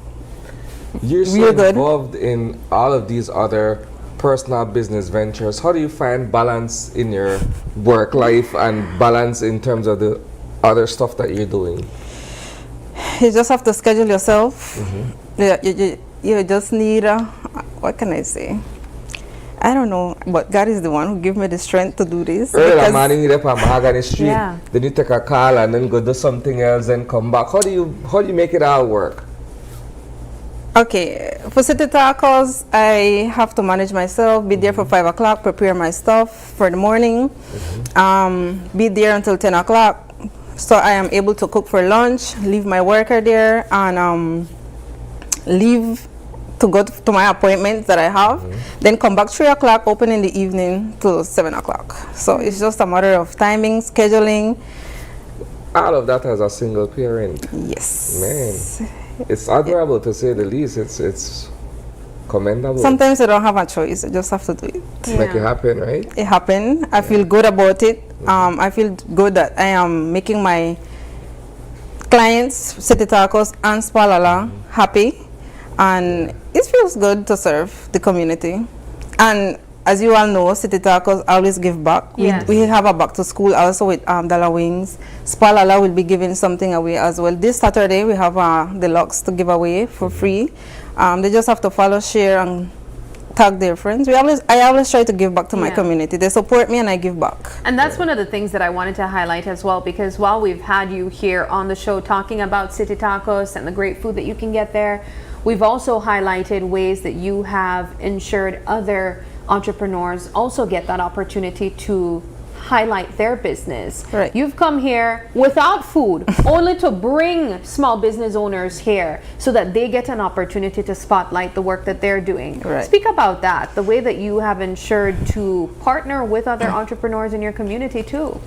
You're so involved in all of these other personal business ventures. How do you find balance in your work life and balance in terms of the other stuff that you're doing? You just have to schedule yourself. You just need what can I say? I don't know, but God is the one who gave me the strength to do this. Early morning, you up on Mahogany Street. Yeah. Then you take a call and then go do something else and come back. How do you make it all work? Okay, for city tacos, I have to manage myself, be there for 5 o'clock, prepare my stuff for the morning, be there until 10 o'clock. So I am able to cook for lunch, leave my worker there, and leave to go to my appointments that I have, then come back 3 o'clock, open in the evening till 7 o'clock. So it's just a matter of timing, scheduling. All of that as a single parent. Yes. Man. It's admirable to say the least. It's commendable. Sometimes I don't have a choice. I just have to do it. Make it happen, right? It happened. I feel good about it. I feel good that I am making my clients, City Tacos and Spalala, happy. And it feels good to serve the community. And as you all know, City Tacos always give back. Yes. We have a back to school also with Dollar Wings. Spalala will be giving something away as well. This Saturday we have deluxe to give away for free. They just have to follow, share, and tag their friends. I always try to give back to my community. They support me and I give back. And that's one of the things that I wanted to highlight as well, because while we've had you here on the show talking about City Tacos and the great food that you can get there, we've also highlighted ways that you have ensured other entrepreneurs also get that opportunity to highlight their business. Right. You've come here without food, only to bring small business owners here so that they get an opportunity to spotlight the work that they're doing. Right. Speak about that, the way that you have ensured to partner with other entrepreneurs in your community too.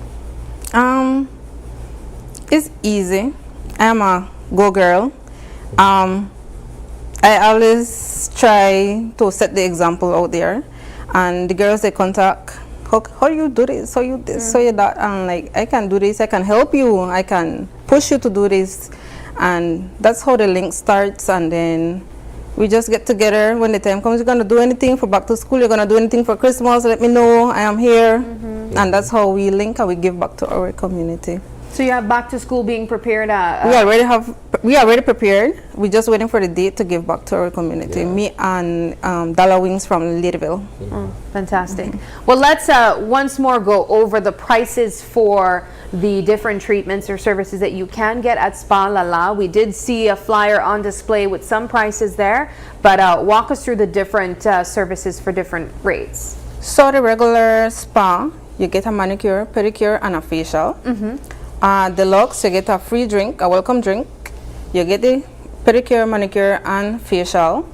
It's easy. I'm a go girl. I always try to set the example out there, and the girls they contact, how you do this, how you this, so you that, and like, I can do this, I can help you, I can push you to do this, and that's how the link starts. And then we just get together when the time comes. You're gonna do anything for back to school, you're gonna do anything for Christmas, let me know, I am here. And that's how we link and we give back to our community. So you have back to school being prepared. We already prepared. We're just waiting for the date to give back to our community. Me and Dollar Wings from Ladyville. Fantastic. Well, let's once more go over the prices for the different treatments or services that you can get at Spa Lala. We did see a flyer on display with some prices there, but walk us through the different services for different rates. So the regular spa, you get a manicure, pedicure, and a facial. Deluxe, you get a free drink, a welcome drink. You get the pedicure, manicure, and facial.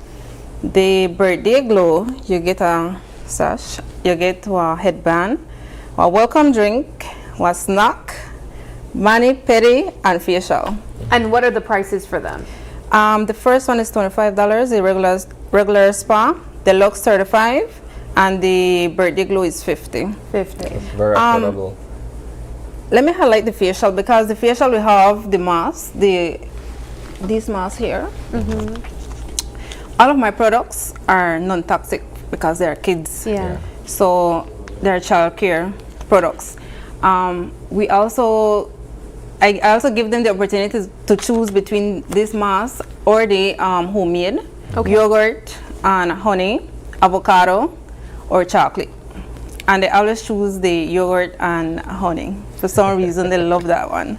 The birthday glow, you get a sash, you get a headband, a welcome drink, a snack, mani, pedi, and facial. And what are the prices for them? The first one is $25, the regular spa, deluxe $35, and the birthday glow is $50. Very affordable. Let me highlight the facial, because the facial we have the mask, these masks here. All of my products are non-toxic because they are kids. So they're child care products. I also give them the opportunity to choose between this mask or the homemade yogurt and honey, avocado, or chocolate. And they always choose the yogurt and honey. For some reason, they love that one.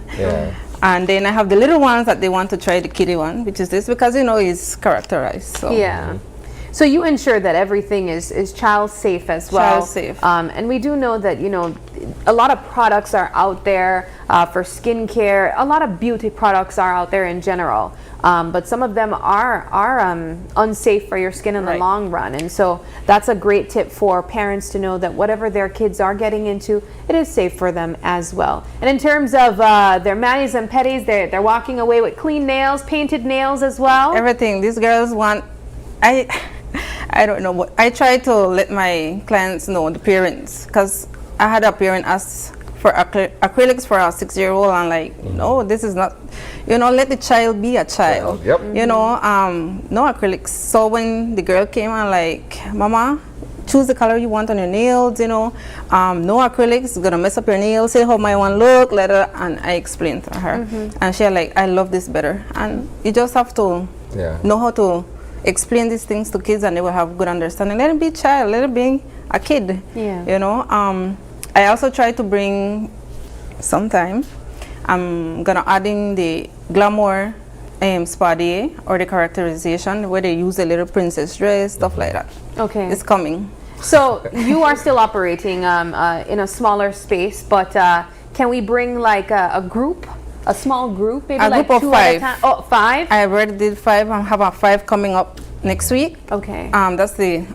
And then I have the little ones that they want to try the kitty one, which is this, because it's characterized. So. So you ensure that everything is child safe as well. Child safe. And we do know that, a lot of products are out there for skincare. A lot of beauty products are out there in general. But some of them are unsafe for your skin in the long run. And so that's a great tip for parents to know that whatever their kids are getting into, it is safe for them as well. And in terms of their manis and pedis, they're walking away with clean nails, painted nails as well. Everything. These girls want, I don't know, but I try to let my clients know, the parents, because I had a parent ask for acrylics for a 6-year-old, and like, no, this is not, let the child be a child. No acrylics. So when the girl came, I'm like, Mama, choose the color you want on your nails, no acrylics, it's gonna mess up your nails, say how my one look, and I explained to her. And she like, I love this better. And you just have to know how to explain these things to kids and they will have good understanding. Let them be a child, let them be a kid. Yeah. You know, I also try to bring sometime. I'm gonna add in the glamour spa day or the characterization where they use a little princess dress, stuff like that. Okay. It's coming. So you are still operating in a smaller space, but can we bring like a group, a small group, maybe A like group of 2 at a 5. time? Oh, 5? I already did 5. I have a 5 coming up next week. Okay. That's the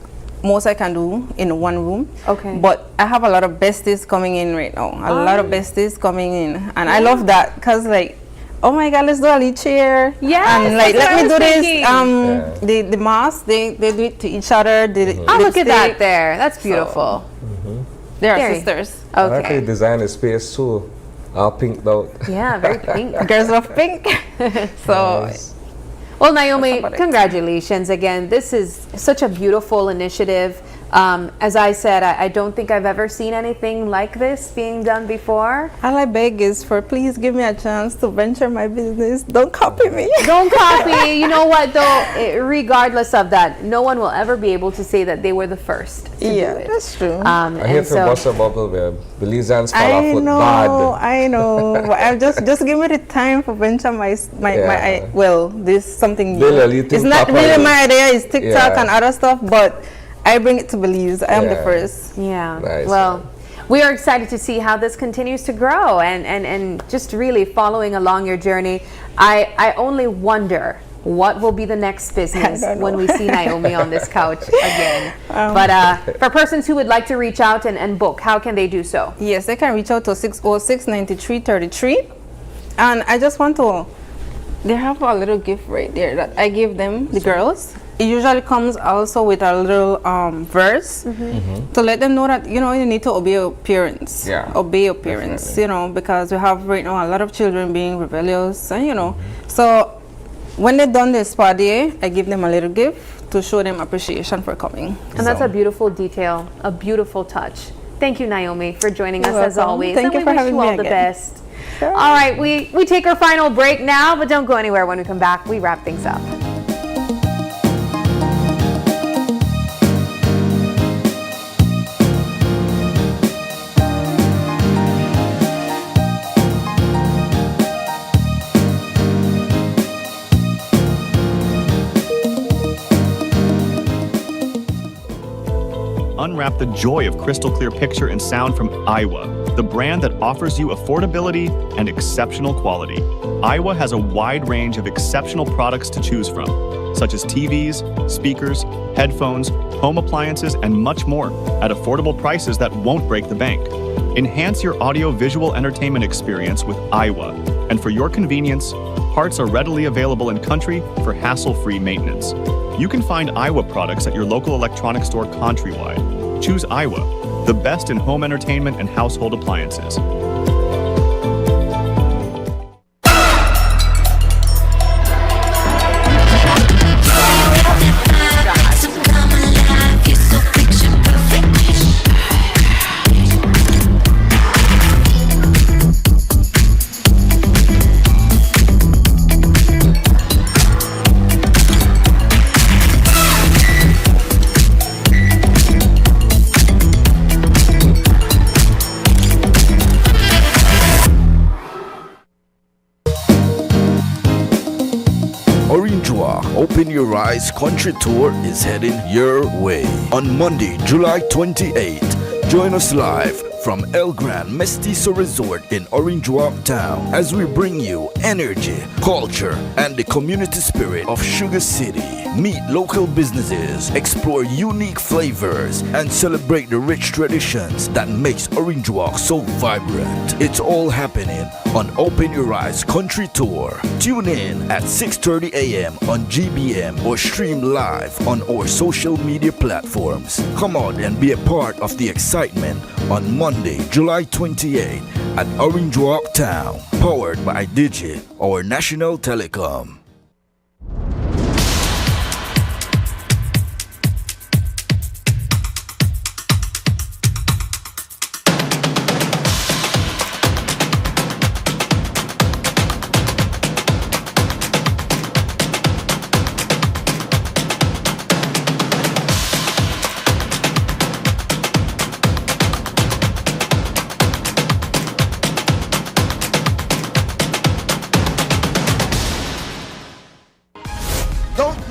most I can do in one room. Okay. But I have a lot of besties coming in right now. A lot of besties coming in, and I love that because like, oh my God, let's do a lead chair. Yes, and like that's let me what do I was this. thinking. The mask they do it to each other. Oh, look at that there. That's beautiful. They are There. sisters. I like Okay. the design of space too. All pinked out. Yeah, very pink. Girls love pink. So. Well, Naomi, congratulations again. This is such a beautiful initiative. As I said, I don't think I've ever seen anything like this being done before. All I beg is for please give me a chance to venture my business. Don't copy me. Don't copy. You know what, though? Regardless of that, no one will ever be able to say that they were the first to do it. That's true. I hate and to so, bust a bubble there. Belizeans fall I off with know, bad. I know. But I just give me the time for venture this something new. Literally, It's not really my idea. It's TikTok Yeah. and other stuff, but I bring it to Belize. I am the first. Yeah. Nice. Well, we are excited to see how this continues to grow and just really following along your journey. I only wonder what will be the next business when we see Naomi on this couch again. But for persons who would like to reach out and book, how can they do so? Yes, they can reach out to 606-9333. And I just want to, they have a little gift right there that I give them, the girls. It usually comes also with a little verse to let them know that, you know, you need to obey your parents. Yeah, obey your parents, you know, because we have right now a lot of children being rebellious, and, you know. So when they're done this spa day, I give them a little gift to show them appreciation for coming. And that's a beautiful detail, a beautiful touch. Thank you, Naomi, for joining us You're as welcome. always. Thank and you we for wish having you me all the again. best. All right, we take our final break now, but don't go anywhere. When we come back, we wrap things up. Unwrap the joy of crystal clear picture and sound from Iowa, the brand that offers you affordability and exceptional quality. Iowa has a wide range of exceptional products to choose from, such as TVs, speakers, headphones, home appliances, and much more at affordable prices that won't break the bank. Enhance your audio-visual entertainment experience with Iowa, and for your convenience, parts are readily available in country for hassle-free maintenance. You can find Iowa products at your local electronics store countrywide. Choose Iowa, the best in home entertainment and household appliances. Open Your Eyes Country Tour is heading your way. On Monday, July 28th, join us live from El Gran Mestizo Resort in Orange Walk Town as we bring you energy, culture, and the community spirit of Sugar City. Meet local businesses, explore unique flavors, and celebrate the rich traditions that makes Orange Walk so vibrant. It's all happening on Open Your Eyes Country Tour. Tune in at 6:30 a.m. on GBM or stream live on our social media platforms. Come on and be a part of the excitement on Monday, July 28th at Orange Walk Town, powered by Digi, our national telecom.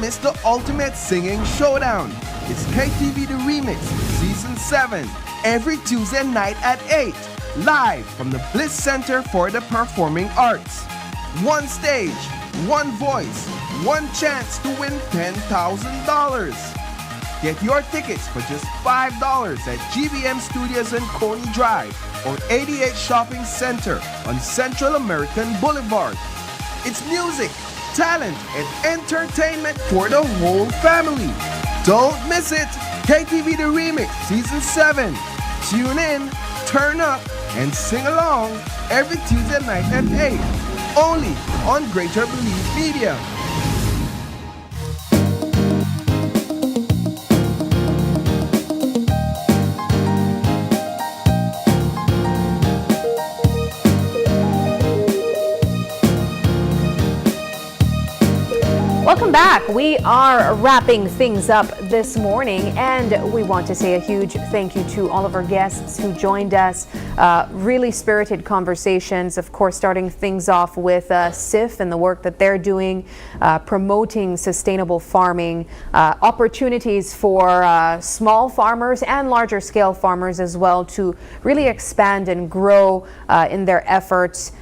miss the ultimate singing showdown. It's KTV The Remix Season 7 every Tuesday night at 8. Live from the Bliss Center for the Performing Arts. One stage, one voice, one chance to win $10,000. Get your tickets for just $5 at GBM Studios and Coney Drive or 88 Shopping Center on Central American Boulevard. It's music, talent, and entertainment for the whole family. Don't miss it. KTV The Remix Season 7. Tune in, turn up, and sing along every Tuesday night at 8. Only on Greater Belize Media. Welcome back. We are wrapping things up this morning, and we want to say a huge thank you to all of our guests who joined us. Really spirited conversations, of course, starting things off with SIF and the work that they're doing, promoting sustainable farming, opportunities for small farmers and larger scale farmers as well to really expand and grow in their efforts.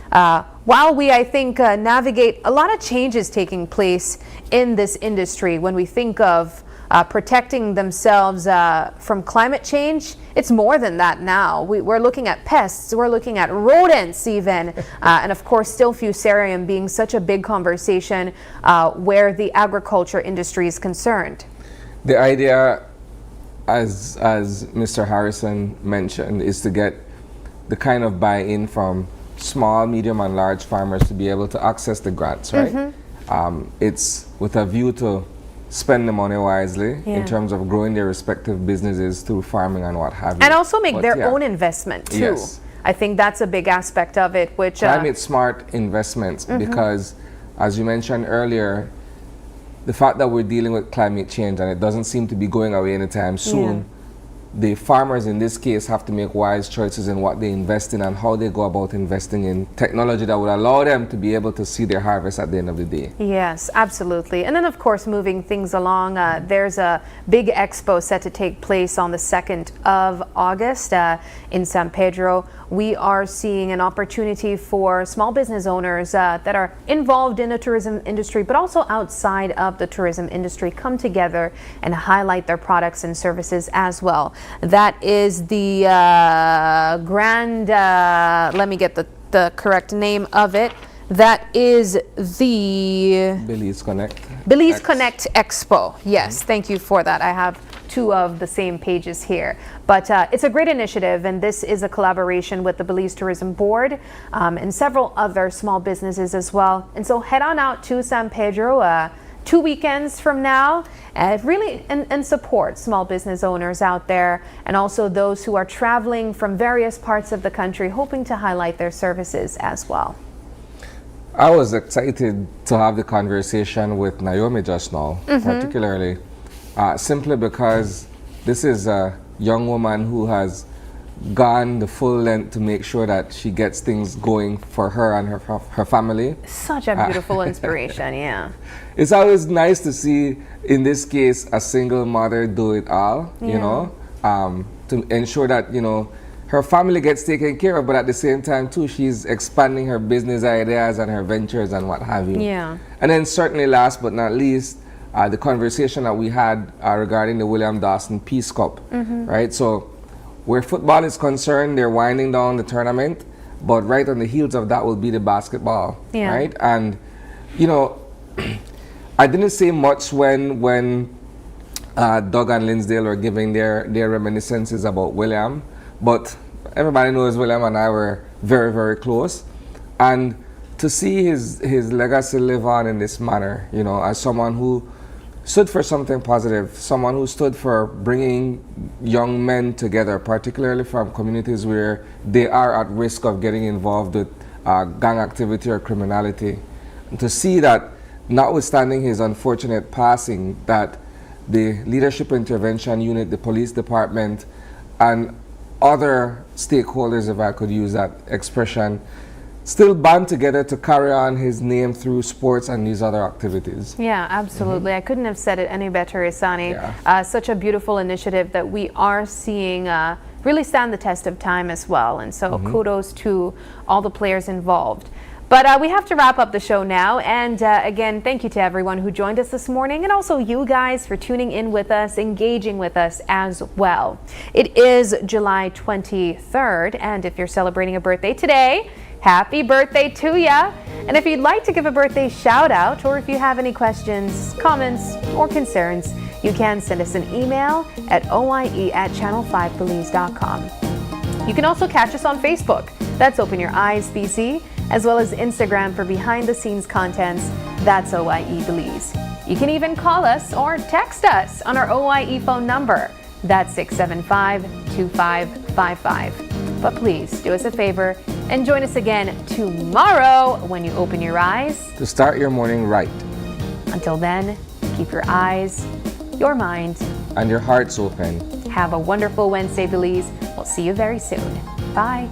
While we, I think, navigate a lot of changes taking place in this industry, when we think of protecting themselves from climate change, it's more than that now. We're looking at pests, we're looking at rodents even, and of course still fusarium being such a big conversation where the agriculture industry is concerned. The idea, as Mr. Harrison mentioned, is to get the kind of buy-in from small, medium, and large farmers to be able to access the grants, right? Mm-hmm. It's with a view to spend the money wisely in terms of growing their respective businesses through farming and what have you. And also make their own investment too. Yes. I think that's a big aspect of it, which climate smart investments, because as you mentioned earlier, the fact that we're dealing with climate change and it doesn't seem to be going away anytime soon, the farmers in this case have to make wise choices in what they invest in and how they go about investing in technology that would allow them to be able to see their harvest at the end of the day. Yes, absolutely. And then of course, moving things along, there's a big expo set to take place on the 2nd of August in San Pedro. We are seeing an opportunity for small business owners that are involved in the tourism industry, but also outside of the tourism industry, come together and highlight their products and services as well. That is the grand, let me get the correct name of it. That is the Belize Connect. Belize Connect Expo. Yes, thank you for that. I have two of the same pages here. But it's a great initiative, and this is a collaboration with the Belize Tourism Board and several other small businesses as well. And so head on out to San Pedro 2 weekends from now, really and support small business owners out there, and also those who are traveling from various parts of the country hoping to highlight their services as well. I was excited to have the conversation with Naomi just now, particularly, simply because this is a young woman who has gone the full length to make sure that she gets things going for her and her family. Such a beautiful inspiration, yeah. It's always nice to see, in this case, a single mother do it all, you know, to ensure that, you know, her family gets taken care of, but at the same time too, she's expanding her business ideas and her ventures and what have you. Yeah. And then certainly last but not least, the conversation that we had regarding the William Dawson Peace Cup, right? So where football is concerned, they're winding down the tournament, but right on the heels of that will be the basketball, right? And, you know, I didn't say much when Doug and Linsdale were giving their reminiscences about William, but everybody knows William and I were very, very close. And to see his legacy live on in this manner, you know, as someone who stood for something positive, someone who stood for bringing young men together, particularly from communities where they are at risk of getting involved with gang activity or criminality. And to see that, notwithstanding his unfortunate passing, that the Leadership Intervention Unit, the police department, and other stakeholders, if I could use that expression, still band together to carry on his name through sports and these other activities. Yeah, absolutely. I couldn't have said it any better, Isani. Such a beautiful initiative that we are seeing really stand the test of time as well. And so kudos to all the players involved. But we have to wrap up the show now. And again, thank you to everyone who joined us this morning, and also you guys for tuning in with us, engaging with us as well. It is July 23rd, and if you're celebrating a birthday today, happy birthday to ya. And if you'd like to give a birthday shout out, or if you have any questions, comments, or concerns, you can send us an email at oie@channel5belize.com. You can also catch us on Facebook. That's Open Your Eyes BC, as well as Instagram for behind-the-scenes contents. That's OIE Belize. You can even call us or text us on our OIE phone number. That's 675-2555. But please do us a favor and join us again tomorrow when you open your eyes to start your morning right. Until then, keep your eyes, your mind, and your hearts open. Have a wonderful Wednesday, Belize. We'll see you very soon. Bye.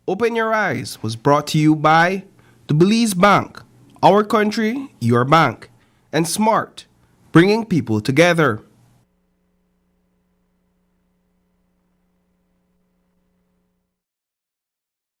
Open Your Eyes was brought to you by the Belize Bank, our country, your bank, and Smart, bringing people together.